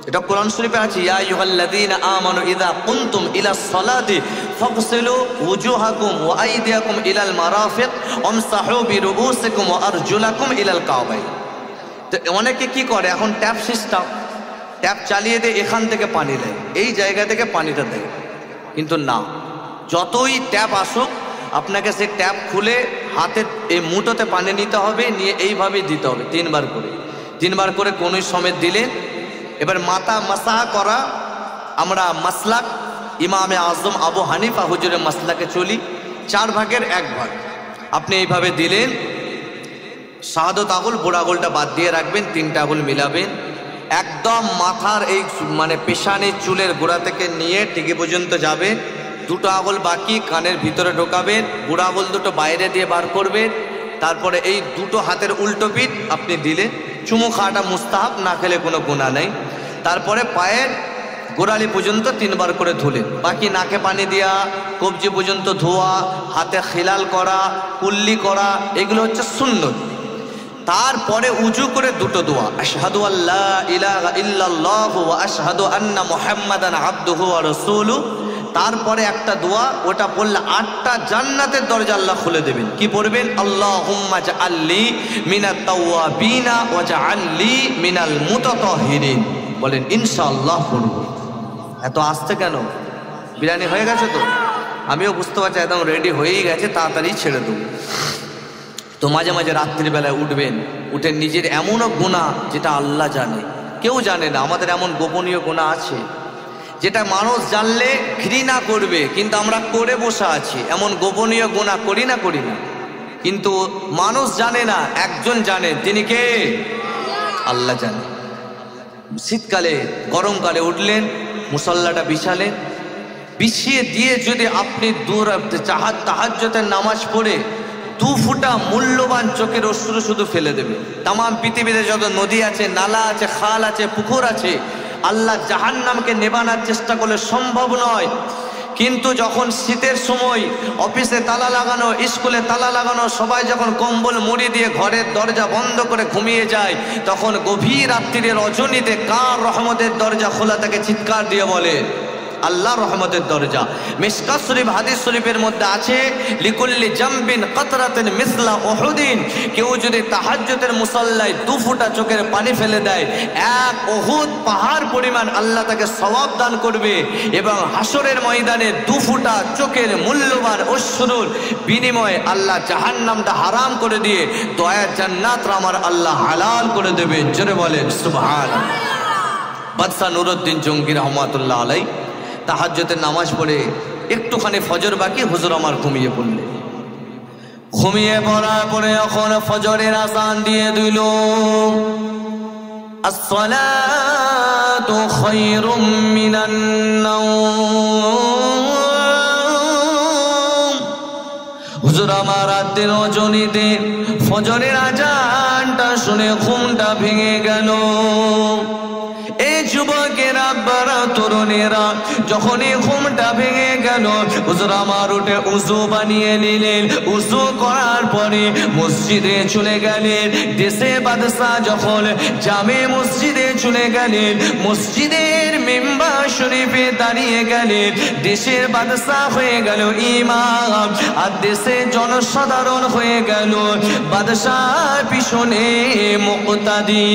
[SPEAKER 1] এটা কোরআন শরীফে আছে, ইয়া আইয়ুহাল্লাযীনা আমানু ইযা কুনতুম ইলাস সালাতি ফাগসিলু ওয়ুজুহাকুম ওয়া আইদিয়াকুম ইলাল মারাফিক ওয়ামসাহু বিরুউসিকুম ওয়া আরজুলাকুম ইলাল কাবাইন। তো অনেকে কি করে, এখন ট্যাপ সিস্টেম, ট্যাপ চালিয়ে দিয়ে এখান থেকে পানি দেয়, এই জায়গা থেকে পানিটা দেয়। কিন্তু না, যতই ট্যাপ আসুক আপনাকে সেই ট্যাপ খুলে হাতের এই মুঠোতে পানি নিতে হবে, নিয়ে এইভাবেই দিতে হবে 3বার করে কোনই সমেত দিলেন। এবার মাথা মাসাহা করা, আমরা মাসলাক ইমামে আজম আবু হানিফা হুজুরের মাসলাকে চলি, 4 ভাগের 1 ভাগ। আপনি এইভাবে দিলেন, শাহাদত আঙুল বুড়া আঙুলটা বাদ দিয়ে রাখবেন, 3টা আঙুল মিলাবেন, একদম মাথার এই মানে পেশানি চুলের গোড়া থেকে নিয়ে টিকি পর্যন্ত যাবে। 2টো আঙুল বাকি কানের ভিতরে ঢোকাবেন, বুড়া আঙুল দুটো বাইরে দিয়ে বার করবেন। তারপরে এই দুটো হাতের উল্টো পিঠ আপনি দিলেন। চুমু খাওয়াটা মুস্তাহাব, না খেলে কোনো গুনাহ নেই। তারপরে পায়ের গোড়ালি পর্যন্ত 3বার করে ধুলেন, বাকি নাকে পানি দেওয়া, কবজি পর্যন্ত ধোয়া, হাতে খিলাল করা, কুল্লি করা, এগুলো হচ্ছে সুন্নত। তারপরে উজু করে দুটো দোয়া, আশহাদু আল্লা ইলাহা ইল্লাল্লাহু ওয়া আশহাদু আন্না মুহাম্মাদান আবদুহু ওয়া রাসূলুহু। তারপরে একটা দোয়া, ওটা পড়লে 8টা জান্নাতের দরজা আল্লাহ খুলে দেবেন। কি পড়বেন? আল্লাহুম্মা জাআলনি মিনাত তাওয়াবিনা ওয়া জাআলনি মিনাল মুতাতাহহিরিন। বলেন ইনশাআল্লাহ পড়ব। এত আসতে কেন? বিরিয়ানি হয়ে গেছে তো? আমিও বুঝতে পারছি একদম রেডি হয়েই গেছে, তাড়াতাড়ি ছেড়ে দেবো। তো মাঝে মাঝে রাত্রিবেলায় উঠবেন, উঠে নিজের এমনও গুনাহ যেটা আল্লাহ জানে, কেউ জানে না। আমাদের এমন গোপনীয় গুনাহ আছে যেটা মানুষ জানলে ঘৃণা করবে, কিন্তু আমরা করে বসে আছি। এমন গোপনীয় গুনাহ করি না? কিন্তু মানুষ জানে না, একজন জানে, তিনি কে? আল্লাহ জানে। শীতকালে গরমকালে উঠলেন, মুসল্লাটা বিছালেন, বিছিয়ে দিয়ে যদি আপনি তাহাজ্জুদের নামাজ পড়ে 2 ফোঁটা মূল্যবান চোখের অশ্রু শুধু ফেলে দেবে। তাম পৃথিবীতে যত নদী আছে, নালা আছে, খাল আছে, পুকুর আছে, আল্লাহ জাহান্নামকে নেবানোর চেষ্টা করলে সম্ভব নয়। কিন্তু যখন শীতের সময় অফিসে তালা লাগানো, স্কুলে তালা লাগানো, সবাই যখন কম্বল মুড়ি দিয়ে ঘরের দরজা বন্ধ করে ঘুমিয়ে যায়, তখন গভীর রাত্রির রজনীতে কার রহমতের দরজা খোলা থাকে? চিৎকার দিয়ে বলে আল্লাহর রহমতের দরজা। মিশকাত শরীফ হাদিস শরীফের মধ্যে আছে, লিকুল্লি জামবিন কাতরাতিন মিসলা উহুদিন, কেউ যদি তাহাজ্জুদের মুসাল্লায় 2 ফোঁটা চোখের পানি ফেলে দেয়, 1 উহুদ পাহাড় পরিমাণ আল্লাহ তাকে সওয়াব দান করবে। এবং হাসরের ময়দানে 2 ফোঁটা চোখের মূল্যবান অশ্রুর বিনিময়ে আল্লাহ জাহান্নামটা হারাম করে দিয়ে দয়ার জান্নাতটা আমার আল্লাহ হালাল করে দেবে। জোরে বলেন সুবহানাল্লাহ। বাদশা নুরউদ্দিন জঙ্গি রহমাতুল্লাহ আলাই তাহাজ্জুদের নামাজ পড়ে একটুখানি ফজর বাকি, হুজুর আমার ঘুমিয়ে পড়লেন। ঘুমিয়ে পড়ার পরে এখন ফজরের আযান দিয়ে দিল, আসসালাতু খায়রুম মিনান নাওম। হুজুর আমার রাতের রজনীতে ফজরের আযানটা শুনে ঘুমটা ভেঙে গেল। এই যুবকেরা বারা তরুণেরা যখনই ঘুমটা ভেঙে গেল, হুজুর আমার উঠে উযু বানিয়ে নিলেন। উযু করার পরে মসজিদে চলে গেলেন। দেশে বাদশা যখন জামে মসজিদে চলে গেলেন, মসজিদের মিম্বার শরীফে দাঁড়িয়ে গেলেন। দেশের বাদশা হয়ে গেল ইমাম, আর দেশে জনসাধারণ হয়ে গেল বাদশার পিছনে মুক্তাদি।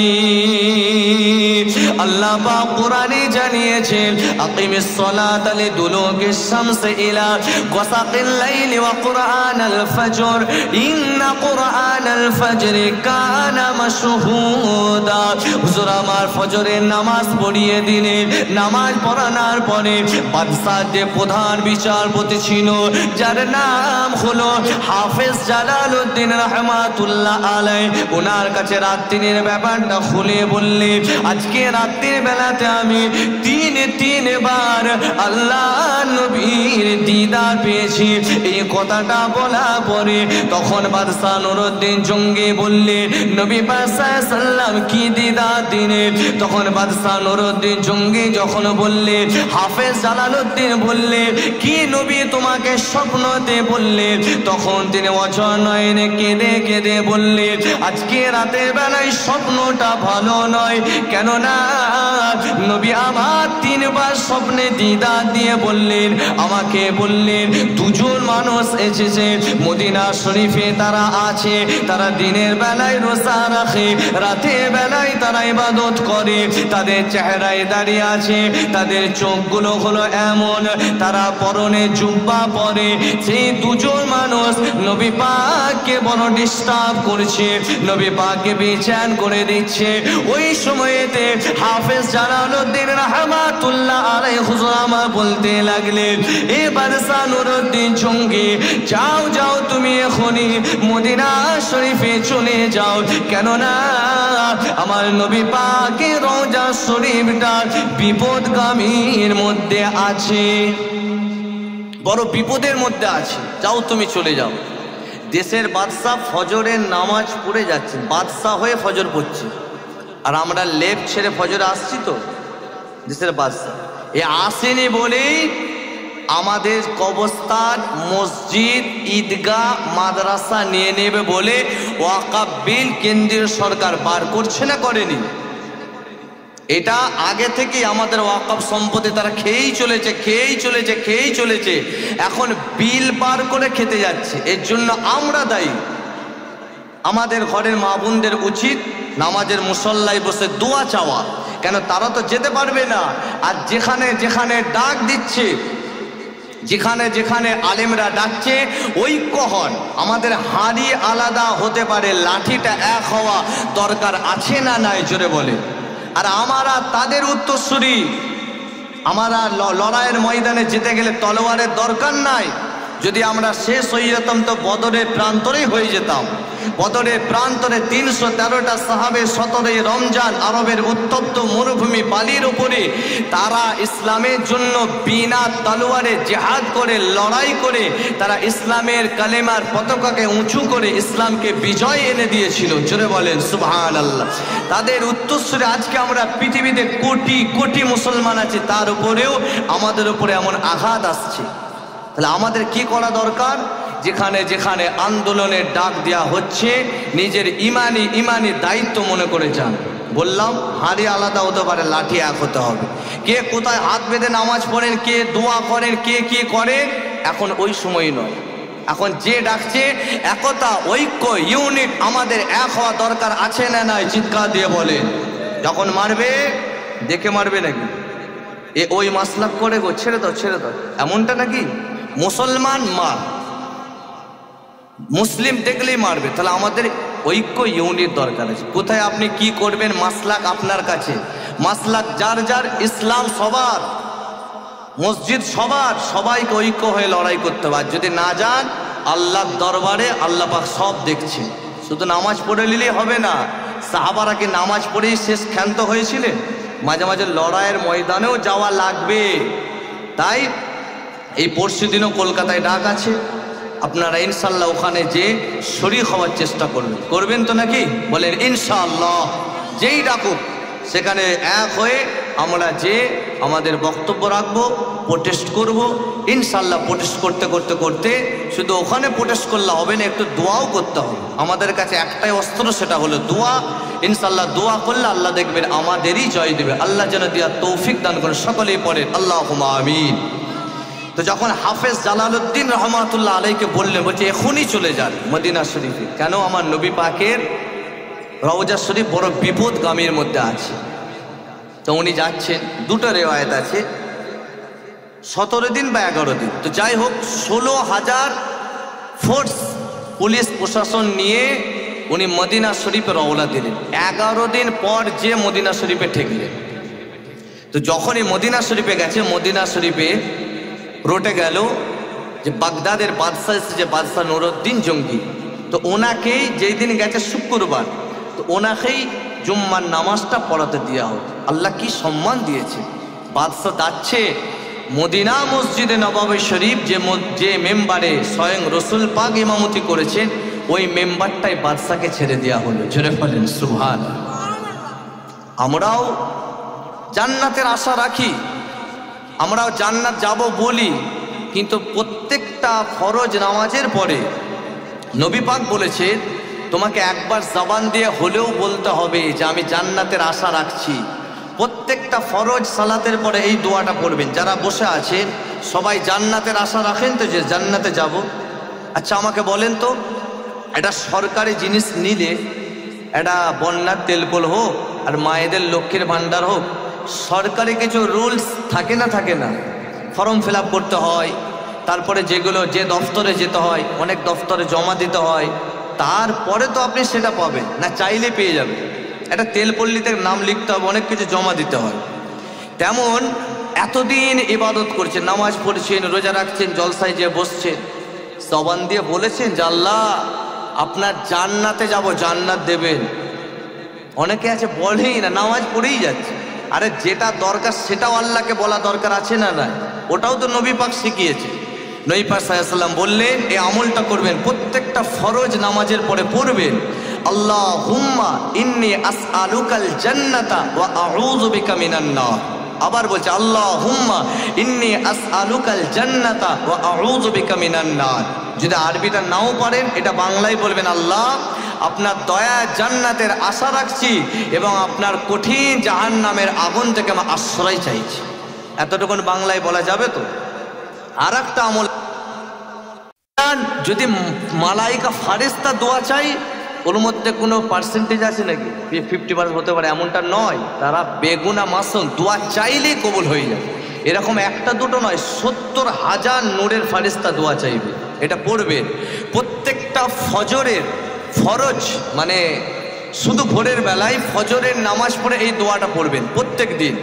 [SPEAKER 1] আল্লাহ পাক কোরআনে জানিয়েছেন, আকিমিস সালাতা লিদুলুকিশ শামসি ইলা গাসাকিল লাইলি ওয়া কুরআনাল ফাজর ইন্না কুরআনাল ফাজরি কানা মাশহুদা। হুজুর আমার ফজরের নামাজ পড়িয়ে দিলেন। নামাজ পড়ানোর পরে বাদশা যে প্রধান বিচারপতি ছিল, যার নাম হলো হাফেজ জালালউদ্দিন রহমাতুল্লাহ আলাইহি, ওনার কাছে রাত্রির ব্যাপারটা খুলে বললেন, আজকে রাত্রির বেলাতে আমি তিনবার আল্লাহ নবীর দিদার পেয়েছি। এই কথাটা বলা পরে তখন বাদশা নুরউদ্দিন জঙ্গি বললেন, নবী পাক সাল্লাল্লাহু আলাইহি সাল্লাম কি দিদার দিলেন? তখন বাদশা নুরউদ্দিন জঙ্গি যখন বললেন, হাফেজ জালালউদ্দিন বললেন, কি নবী তোমাকে স্বপ্নতে বললেন? তখন তিনি অঝর নয়নে কেঁদে কেঁদে বললেন, আজকে রাতের বেলায় স্বপ্নটা ভালো নয়, কেননা নবী আমার 3 বার স্বপ্নে দিদার দিয়ে বললেন, আমাকে বললেন 2 জন মানুষ এসেছে মদিনা শরীফে, তারা আছে, তারা দিনের বেলায় রোজা রাখে, রাতের বেলায় তারা ইবাদত করে, তাদের চেহারায় দাঁড়িয়ে আছে, তাদের চোখগুলো হলো এমন, তারা পরনে জুব্বা পরে। সেই 2 জন মানুষ নবী পাককে বড় ডিস্টার্ব করছে, নবী পাককে বেচैन করে দিচ্ছে। ওই সময়তে হাফেজ জালালউদ্দিন রহমাতুল্লাহ আলাইহি হুজুর আমার বলতে লাগলেন, এ বাদশা নুরউদ্দিন জঙ্গি, যাও যাও তুমি এখনই মদিনা শরীফে চলে যাও, কেননা আমার নবী পাকের রওজা শরীফটা বিপদগামীর মধ্যে আছে, বড় বিপদের মধ্যে আছে, যাও তুমি চলে যাও। দেশের বাদশা ফজরের নামাজ পড়ে যাচ্ছে, বাদশা হয়ে ফজর পড়ছে, আর আমরা লেপ ছেড়ে ফজর আসছি। তো দেশের বাদশা এ আসেনি বলেই আমাদের কবরস্থান, মসজিদ, ঈদগাহ, মাদ্রাসা নিয়ে নেবে বলে ওয়াকফ বিল কেন্দ্রীয় সরকার বার করছে না, করেনি? এটা আগে থেকেই আমাদের ওয়াকফ সম্পত্তি তারা খেয়েই চলেছে। এখন বিল পার করে খেতে যাচ্ছে, এর জন্য আমরা দায়ী। আমাদের ঘরের মা বোনদের উচিত নামাজের মুসল্লায় বসে দোয়া চাওয়া, কেন তারা তো যেতে পারবে না। আর যেখানে যেখানে ডাক দিচ্ছে, যেখানে যেখানে আলেমরা ডাকছে, ঐক্য হন। আমাদের হাঁড়ি আলাদা হতে পারে, লাঠিটা এক হওয়া দরকার আছে না নাই? জোরে বলে। আর আমরা তাদের উত্তরসূরি, আমরা লড়াইয়ের ময়দানে যেতে গেলে তলোয়ারের দরকার নাই। যদি আমরা শেষ হয়ে যেতাম তো বদরের প্রান্তরেই হয়ে যেতাম। বদরের প্রান্তরে 313টা সাহাবে 17ই রমজান আরবের উত্তপ্ত মরুভূমি বালির উপরে তারা ইসলামের জন্য বিনা তলোয়ারে জিহাদ করে, লড়াই করে, তারা ইসলামের কালেমার পতাকাকে উঁচু করে ইসলামকে বিজয় এনে দিয়েছিল। জোরে বলেন সুবহানাল্লাহ। তাদের উত্তরসূরি আজকে আমরা পৃথিবীতে কোটি কোটি মুসলমান আছে, তার উপরেও আমাদের উপরে এমন আঘাত আসছে। তাহলে আমাদের কি করা দরকার? যেখানে যেখানে আন্দোলনের ডাক দেওয়া হচ্ছে, নিজের ইমানি দায়িত্ব মনে করে যান। বললাম হাঁড়ি আলাদা হতে পারে, লাঠি এক হতে হবে। কে কোথায় হাত বেঁধে নামাজ পড়েন, কে দোয়া করেন, কে কি করেন, এখন ওই সময় নয়। এখন যে ডাকছে একতা, ঐক্য, ইউনিট, আমাদের এক হওয়া দরকার আছে না নাই? চিৎকার দিয়ে বলেন। যখন মারবে দেখে মারবে নাকি? এ ওই মাসলাক করে গো, ছেড়ে দাও ছেড়ে দাও, এমনটা নাকি? মুসলমান মার, মুসলিম দেখলেই মারবে। তাহলে আমাদের ঐক্য ইউনিট দরকার আছে। কোথায় আপনি কি করবেন মাসলাক আপনার কাছে, মাসলাক যার যার, ইসলাম সবার, মসজিদ সবার, সবাইকে ঐক্য হয়ে লড়াই করতে হবে। যদি না যান আল্লাহর দরবারে আল্লাহ পাক সব দেখছেন। শুধু নামাজ পড়ে নিলেই হবে না। সাহাবারা কি নামাজ পড়েই শেষ ক্ষান্ত হয়েছিলেন? মাঝে মাঝে লড়াইয়ের ময়দানেও যাওয়া লাগবে। তাই এই পরশু দিনও কলকাতায় ডাক আছে, আপনারা ইনশাল্লাহ ওখানে যে শরীক হওয়ার চেষ্টা করবেন। করবেন তো নাকি? বলেন ইনশাআল্লাহ। যেই ডাকুক সেখানে এক হয়ে আমরা যে আমাদের বক্তব্য রাখবো, প্রোটেস্ট করব ইনশাল্লাহ। প্রোটেস্ট করতে করতে করতে শুধু ওখানে প্রোটেস্ট করলে হবে না, একটু দোয়াও করতে হবে। আমাদের কাছে একটাই অস্ত্র, সেটা হলো দোয়া। ইনশাল্লাহ দোয়া করলে আল্লাহ দেখবেন আমাদেরই জয় দেবে। আল্লাহ যেন দিয়া তৌফিক দান করেন। সকলেই পড়েন আল্লাহুম্মা আমিন। তো যখন হাফেজ জালালউদ্দিন রহমাতুল্লাহ আলাইকে বললেন, বলছে এখনই চলে যান মদিনা শরীফে। কেন? আমার নবী পাকের রওজা শরীফ বড় বিপদগামীর মধ্যে আছে। তো উনি যাচ্ছেন, দুটো রেওয়ায়েত আছে, 17 দিন বা 11 দিন। তো যাই হোক, 16,000 ফোর্স পুলিশ প্রশাসন নিয়ে উনি মদিনা শরীফে রওনা দিলেন। 11 দিন পর যে মদিনা শরীফে ঠেকলেন। তো যখনই মদিনা শরীফে গেছে, মদিনা শরীফে রোটে গেল যে বাগদাদের বাদশাহ এসেছে, বাদশাহ নুরউদ্দিন জঙ্গি। তো ওনাকেই, যেই দিন গেছে শুক্রবার, তো ওনাকেই জুম্মার নামাজটা পড়াতে দেওয়া হোক। আল্লাহ কি সম্মান দিয়েছে। বাদশাহ যাচ্ছে মদিনা মসজিদে নববী শরীফ, যে মেম্বারে স্বয়ং রসুল পাক ইমামতি করেছেন, ওই মেম্বারটাই বাদশাকে ছেড়ে দেওয়া হলো। জোরে বলেন সুবহান। আমরাও জান্নাতের আশা রাখি, আমরাও জান্নাত যাব বলি, কিন্তু প্রত্যেকটা ফরজ নামাজের পরে নবী পাক বলেছে তোমাকে একবার জবান দিয়ে হলেও বলতে হবে যে আমি জান্নাতের আশা রাখছি। প্রত্যেকটা ফরজ সালাতের পরে এই দোয়াটা পড়বেন। যারা বসে আছেন সবাই জান্নাতের আশা রাখেন তো, যে জান্নাতে যাব। আচ্ছা আমাকে বলেন তো, এটা সরকারি জিনিস নিলে, এটা বন্যার তেলকল হোক আর মায়েদের লক্ষ্মীর ভাণ্ডার হোক, সরকারি কিছু রুলস থাকে না? থাকে না? ফর্ম ফিল আপ করতে হয়, তারপরে যেগুলো যে দফতরে যেতে হয়, অনেক দফতরে জমা দিতে হয়, তারপরে তো আপনি সেটা পাবেন না, চাইলে পেয়ে যাবেন। একটা তেলপল্লিতে নাম লিখতে হবে, অনেক কিছু জমা দিতে হয়। তেমন এতদিন ইবাদত করছেন, নামাজ পড়ছেন, রোজা রাখছেন, জলসায় যে বসছেন, জবান দিয়ে বলেছেন যে আল্লাহ আপনার জান্নাতে যাব, জান্নাত দেবেন। অনেকে আছে বলেই না, নামাজ পড়েই যাচ্ছে। আরে যেটা দরকার সেটাও আল্লাহকে বলা দরকার আছে না? না, ওটাও তো নবী পাক শিখিয়েছে। নবী পাক সাল্লাল্লাহু আলাইহি ওয়াসাল্লাম বললেন এই আমলটা করবেন, প্রত্যেকটা ফরজ নামাজের পরে পড়বেন, আল্লাহুম্মা ইন্নী আসআলুকাল জান্নাতা ওয়া আউযু বিকা মিনান নার। আবার বলছে আল্লাহুম্মা ইন্নী আসআলুকাল জান্নাতা ওয়া আউযু বিকা মিনান নার। যদি আরবিটা নাও পারেন, এটা বাংলায় বলবেন, আল্লাহ আপনার দয়া জান্নাতের আশা রাখছি এবং আপনার কঠিন জাহান্নামের আগুন থেকে আমি আশ্রয় চাইছি। এতটুকুন বাংলায় বলা যাবে তো? আর একটা আমল, যদি মালাইকা ফারেস্তা দোয়া চাই, ওর মধ্যে কোনো পার্সেন্টেজ আছে নাকি? 50% হতে পারে, এমনটা নয়। তারা বেগুনা মাসুম, দোয়া চাইলেই কবুল হয়ে যায়। এরকম একটা দুটো নয়, 70,000 নূরের ফারেস্তা দোয়া চাইবে। এটা পড়বেন প্রত্যেকটা ফজরের, ফরজ মানে শুধু ভোরের বেলায় ফজরের নামাজ পড়ে এই দোয়াটা পড়বেন প্রত্যেক দিন।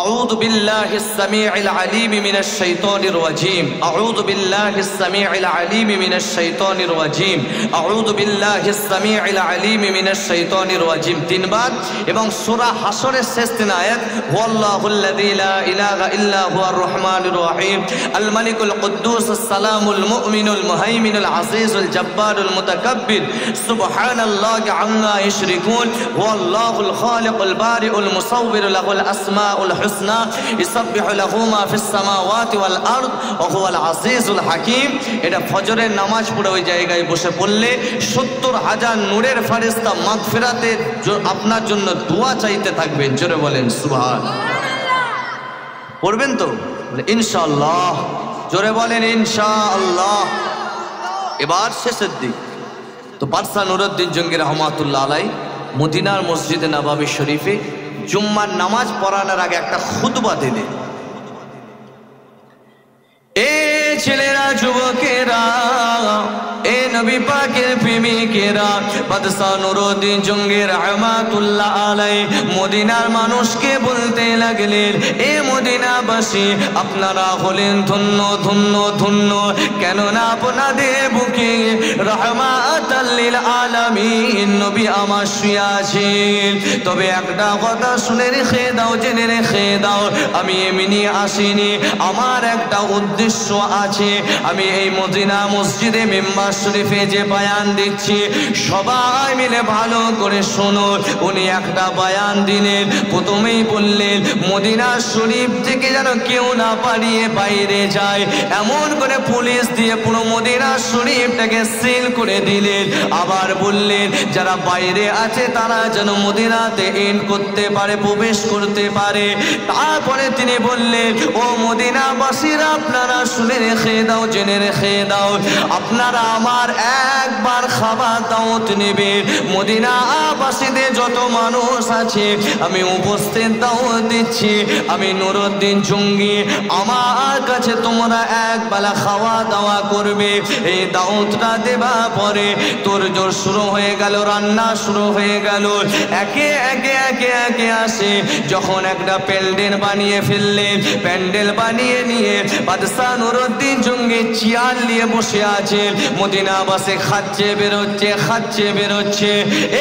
[SPEAKER 1] আউযু বিল্লাহিস সামিউল আলিম মিনাশ শাইতানির রাজিম, আউযু বিল্লাহিস সামিউল আলিম মিনাশ শাইতানির রাজিম, আউযু বিল্লাহিস সামিউল আলিম মিনাশ শাইতানির রাজিম 3 বার। এবং সূরা হাশরের শেষ 3 আয়াত, হুয়াল্লাহুল্লাযী লা ইলাহা ইল্লা হুয়ার রহমানুর রহিম, আল মালিকুল কুদ্দুসুস সালামুল মুমিনুল মুহাইমিনুল আজিজুল জব্বারুল মুতাকাব্বির, সুবহানাল্লাহি আম্মা ইউশরিকুন, হুয়াল্লাহুল খালিকুল বারিউল মুসাউবির, লাহুল আসমাউল হুসনা, ইসাব্বিহু লাহু মা ফিস সামাওয়াতি ওয়াল আরদ ওয়া হুয়াল আজিজুল হাকীম। এটা ফজরের নামাজ পড়ে ওই জায়গায় বসে পড়লে 70,000 নূরের ফেরেশতা মাগফিরাতের আপনার জন্য দোয়া চাইতে থাকবেন। জোরে বলেন সুবহানাল্লাহ। পড়বেন তো? ইনশাআল্লাহ, জোরে বলেন ইনশাআল্লাহ। এবার শেষের দিক। তো বাদশাহ নুরউদ্দিন জঙ্গি রহমাতুল্লাহ আলাই মদিনার মসজিদে নববী শরীফে জুম্মার নামাজ পড়ানোর আগে একটা খুতবা দিলেন। এ ছেলেরা, যুবকেরা, এ নবী পাকের প্রেমিকেরা, বাদশাহ নুরউদ্দিন জঙ্গি রহমাতুল্লাহ আলাই মদিনার মানুষকে বলতে লাগলেন, এ মদিনাবাসী, আপনারা হলেন ধন্য ধন্য ধন্য, কেননা আপনাদের বুকে রহমাতাল লিল আলামিন নবী আমার শুয়ে আছেন। তবে একটা কথা শুনে রেখে দাও, জেনে রেখে দাও, আমি এমনি আসিনি, আমার একটা উদ্দেশ্য আছে। আমি এই মদিনা মসজিদে মেম্বার শরীফে যে বয়ান দিচ্ছি, সবাই মিলে ভালো করে শোনো। উনি একটা বয়ান দিলেন, প্রথমেই বললেন মদিনা শরীফ থেকে যেন কেউ না পালিয়ে বাইরে যায়, এমন করে পুলিশ দিয়ে পুরো মদিনা শরীফটাকে সিল করে দিলেন। আবার বললেন যারা বাইরে আছে তারা যেন মদিনাতে এন্ড করতে পারে, প্রবেশ করতে পারে। তারপরে তিনি বললেন, ও মদিনাবাসীরা, আপনারা শুনে রেখে দাও, জেনে রেখে দাও, আপনারা আমার একবার খাবার দাওয়াত নেবেন। মদিনাবাসীদের যত মানুষ আছে আমি উপস্থিত দাওয়াত দিচ্ছি, আমি নুরউদ্দিন জঙ্গি, আমার কাছে তোমরা একবেলা খাওয়া দাওয়া করবে। এই দাওয়াতটা দেবা পরে তোর জোর শুরু হয়ে গেল, রান্না শুরু হয়ে গেল, একে একে একে একে আসে। যখন একটা প্যান্ডেল বানিয়ে ফেললেন, প্যান্ডেল বানিয়ে নিয়ে বাদশাহ নুরউদ্দিন জঙ্গি চেয়ার নিয়ে বসে আছে, মদিনাবাসী খাচ্ছে বেরোচ্ছে, খাচ্ছে বেরোচ্ছে।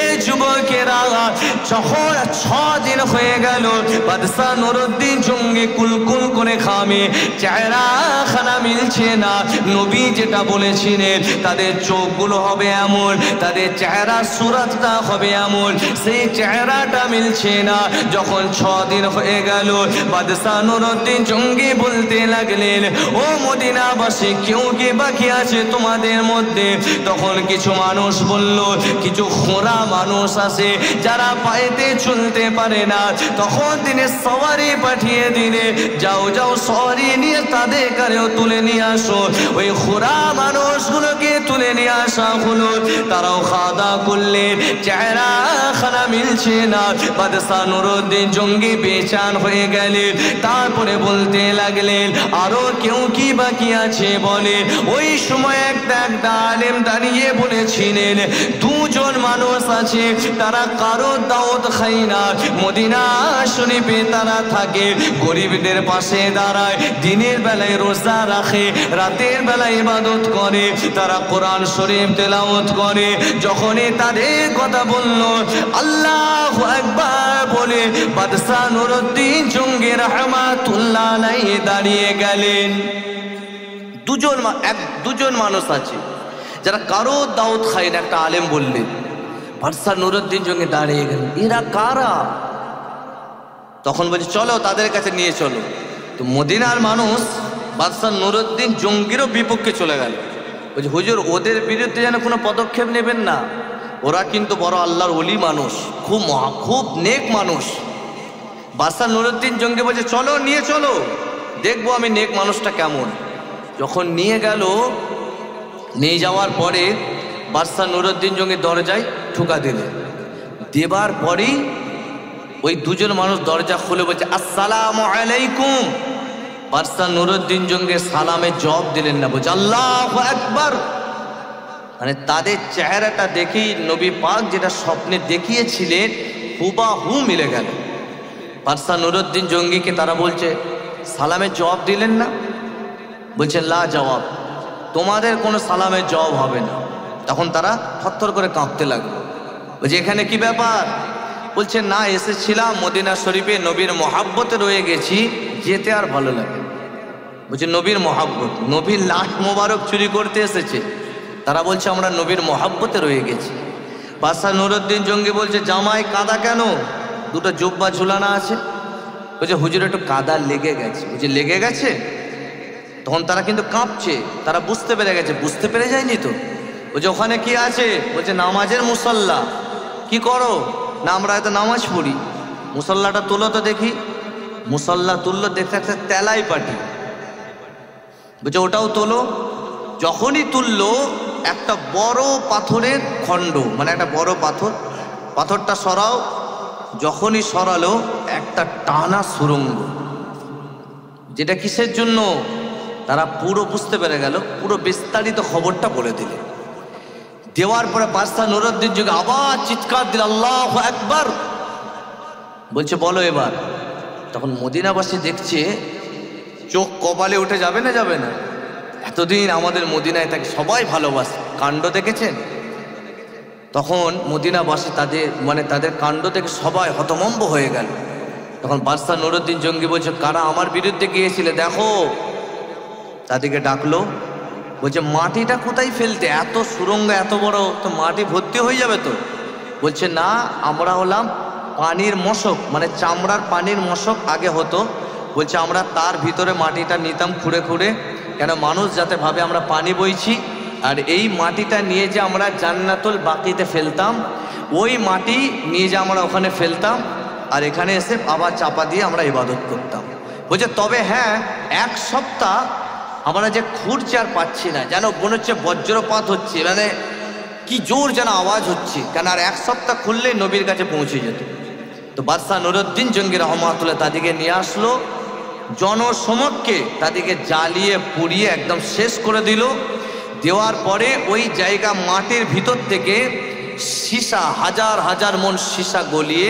[SPEAKER 1] এই যুবকেরা, যখন 6 দিন হয়ে গেল বাদশাহ নুরউদ্দিন জঙ্গি কুলকুল করে খামে, চেহারা খানা মিলছে না। নবী যেটা বলেছিলেন তাদের চোখগুলো হবে এমন, তাদের চেহারা সুরতটা হবে এমন, সেই চেহারাটা মিলছে না। যখন 6 দিন হয়ে গেল বাদশাহ নুরউদ্দিন জঙ্গি বলতে লাগলেন, ও মদিনাবাসী, কেউ কি বাকি আছে তোমাদের মধ্যে? তখন কিছু মানুষ বলল, কিছু খোঁড়া মানুষ আছে যারা পায়েতে চলতে পারে না। তখন তিনি সওয়ারি পাঠিয়ে দিলে, যাও যাও সওয়ারি নিয়ে তাদের কারেও তুলে নিয়ে আসো। ওই খোঁড়া মানুষগুলোকে তুলে নিয়ে আসা হলো, তারাও খাওয়া দাওয়া করলেন, চেহারা খানা মিলছে না। বাদশাহ নুরউদ্দিন জঙ্গি বেচান হয়ে গেলেন। তারপরে বলতে লাগলেন, আরো কেউ কি বাকি আছে বলে। ওই সময় একটা আলেম দাঁড়িয়ে বলেছিলেন, 2 জন মানুষ আছে, তারা কারো দাওয়াত খায় না, মদিনা শরীফে তারা থাকে, গরিবদের পাশে দাঁড়ায়, দিনের বেলায় রোজা রাখে, রাতের বেলায় ইবাদত করে, তারা কোরআন শরীফ তেলাওয়াত করে। যখনই তাদের কথা বলল, আল্লাহু আকবার বলে বাদশাহ নুরউদ্দিন জঙ্গি রহমাতুল্লাহ আলাইহি দাঁড়িয়ে গেলেন। 2 জন মানুষ আছে যারা কারো দাওয়াত খায় না, একটা আলেম বললেন। বাদশাহ নুরউদ্দিন জঙ্গি দাঁড়িয়ে গেলেন, এরা কারা? তখন বলছে, চলো তাদের কাছে নিয়ে চলো। তো মদিনার মানুষ বাদশাহ নুরউদ্দিন জঙ্গিরও বিপক্ষে চলে গেল। বলছে, হুজুর, ওদের বিরুদ্ধে যেন কোনো পদক্ষেপ নেবেন না, ওরা কিন্তু বড় আল্লাহর ওলি মানুষ, খুব নেক মানুষ। বাদশাহ নুরউদ্দিন জঙ্গি বলছে, চলো, নিয়ে চলো, দেখবো আমি নেক মানুষটা কেমন। যখন নিয়ে গেল, নিয়ে যাওয়ার পরে বাদশাহ নুরউদ্দিন জঙ্গি দরজায় ঠুকা দিলেন। দেবার পরেই ওই 2 জন মানুষ দরজা খুলে বলছে, আসসালামু আলাইকুম। বাদশাহ নুরউদ্দিন জঙ্গি সালামে জবাব দিলেন না, বলছে আল্লাহু আকবার। মানে তাদের চেহারাটা দেখেই নবী পাক যেটা স্বপ্নে দেখিয়েছিলেন হুবাহু মিলে গেল। বাদশাহ নুরউদ্দিন জঙ্গিকে তারা বলছে, সালামের জবাব দিলেন না? বলছে, লা জবাব, তোমাদের কোনো সালামের জবাব হবে না। তখন তারা থরথর করে কাঁপতে লাগলো। বলছে, এখানে কি ব্যাপার? বলছে, না, এসেছিলাম মদিনা শরীফে, নবীর মহাব্বতে রয়ে গেছি, যেতে আর ভালো লাগে। বলছে, নবীর মহাব্বত? নবীর লাশ মোবারক চুরি করতে এসেছে? তারা বলছে, আমরা নবীর মহাব্বতে রয়ে গেছি। বাদশাহ নুরউদ্দিন জঙ্গি বলছে, জামাই কাদা কেন? 2টা জুব্বা ঝুলানো আছে। বলছে, হুজুর, একটু কাদা লেগে গেছে। বলছে, লেগে গেছে? তখন তারা কিন্তু কাঁপছে, তারা বুঝতে পেরে গেছে। বুঝতে পেরে যায়নি তো? বলছে, ওখানে কি আছে? বলছে, নামাজের মুসল্লা। কি করো? না, আমরা হয়তো নামাজ পড়ি। মুসল্লাটা তোলো তো দেখি। মুসল্লা তুললো, দেখতে একটা তেলাই পাটি, বলছে ওটাও তোলো। যখনই তুললো একটা বড় পাথরের খণ্ড, মানে একটা বড় পাথর, পাথরটা সরাও। যখনই সরালো একটা টানা সুড়ঙ্গ, যেটা কিসের জন্য তারা পুরো বুঝতে পেরে গেল, পুরো বিস্তারিত খবরটা বলে দিলে। দেওয়ার পরে বাদশা নুরউদ্দিন যুগে আবার চিৎকার দিল, আল্লাহু আকবার, বলছে বলো এবার। তখন মদিনাবাসী দেখছে, চোখ কপালে উঠে যাবে না যাবে না? এতদিন আমাদের মদিনায় তাকে সবাই ভালোবাসে, কাণ্ড দেখেছেন। তখন মদিনাবাসী তাদের কাণ্ড দেখে সবাই হতমম্ব হয়ে গেল। তখন বাদশা নুরউদ্দিন জঙ্গি বলছে, কারা আমার বিরুদ্ধে গিয়েছিলে দেখো। তাদেরকে ডাকলো, বলছে মাটিটা কোথায় ফেলতে, এত সুড়ঙ্গ এত বড়, তো মাটি ভর্তি হয়ে যাবে তো। বলছে না, আমরা হলাম পানির মশক, মানে চামড়ার পানির মশক আগে হতো। বলছে আমরা তার ভিতরে মাটিটা নিতাম খুঁড়ে খুঁড়ে, কেন মানুষ যাতে ভাবে আমরা পানি বইছি। আর এই মাটিটা নিয়ে যে আমরা জান্নাতুল বাকিতে ফেলতাম, ওই মাটি নিয়ে যে আমরা ওখানে ফেলতাম, আর এখানে এসে আবার চাপা দিয়ে আমরা ইবাদত করতাম। বলছে তবে হ্যাঁ, এক সপ্তাহ আমরা যে খুঁড়ছি আর পাচ্ছি না, যেন মনে হচ্ছে বজ্রপাত হচ্ছে, মানে কি জোর যেন আওয়াজ হচ্ছে, কেন আর এক সপ্তাহ খুললেই নবীর কাছে পৌঁছে যেত। তো বাদশা নুরউদ্দিন জঙ্গি রহমাতুল্লাহ তাদেরকে নিয়ে আসলো, জনসমক্ষে তাদেরকে জ্বালিয়ে পুড়িয়ে একদম শেষ করে দিল। দেওয়ার পরে ওই জায়গা মাটির ভিতর থেকে সীসা, হাজার হাজার মন সীসা গলিয়ে,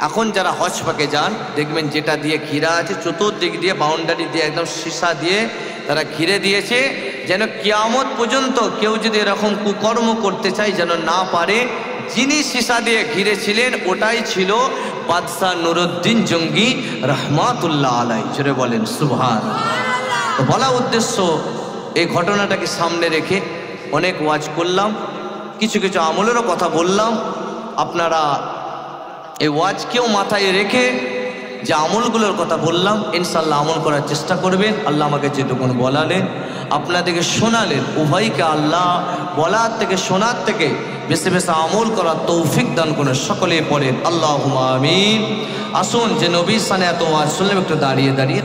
[SPEAKER 1] এখন যারা হজ পাকে যান দেখবেন যেটা দিয়ে ঘিরা আছে, চতুর্দিক দিয়ে বাউন্ডারি দিয়ে একদম সীসা দিয়ে তারা ঘিরে দিয়েছে, যেন কিয়ামত পর্যন্ত কেউ যদি এরকম কুকর্ম করতে চায় যেন না পারে। যিনি সীসা দিয়ে ঘিরেছিলেন ওটাই ছিল বাদশা নুরউদ্দিন জঙ্গি রহমাতুল্লাহ আলাই। জোরে বলেন সুবহানাল্লাহ। তো বলা উদ্দেশ্য, এই ঘটনাটাকে সামনে রেখে অনেক ওয়াজ করলাম, কিছু কিছু আমলেরও কথা বললাম। আপনারা এই ওয়াজকেও মাথায় রেখে যে আমলগুলোর কথা বললাম ইনশাল্লাহ আমল করার চেষ্টা করবেন। আল্লাহ আমাকে যেটুকুন বলালেন, আপনাদেরকে শোনালেন, উভয়কে আল্লাহ বলার থেকে শোনার থেকে বেশি বেশি আমল করার তৌফিক দান করে সকলেই পড়েন আল্লাহুম্মা আমিন। আসুন যে নবীর সানে এত ওয়াজ শুনলাম, একটু দাঁড়িয়ে দাঁড়িয়ে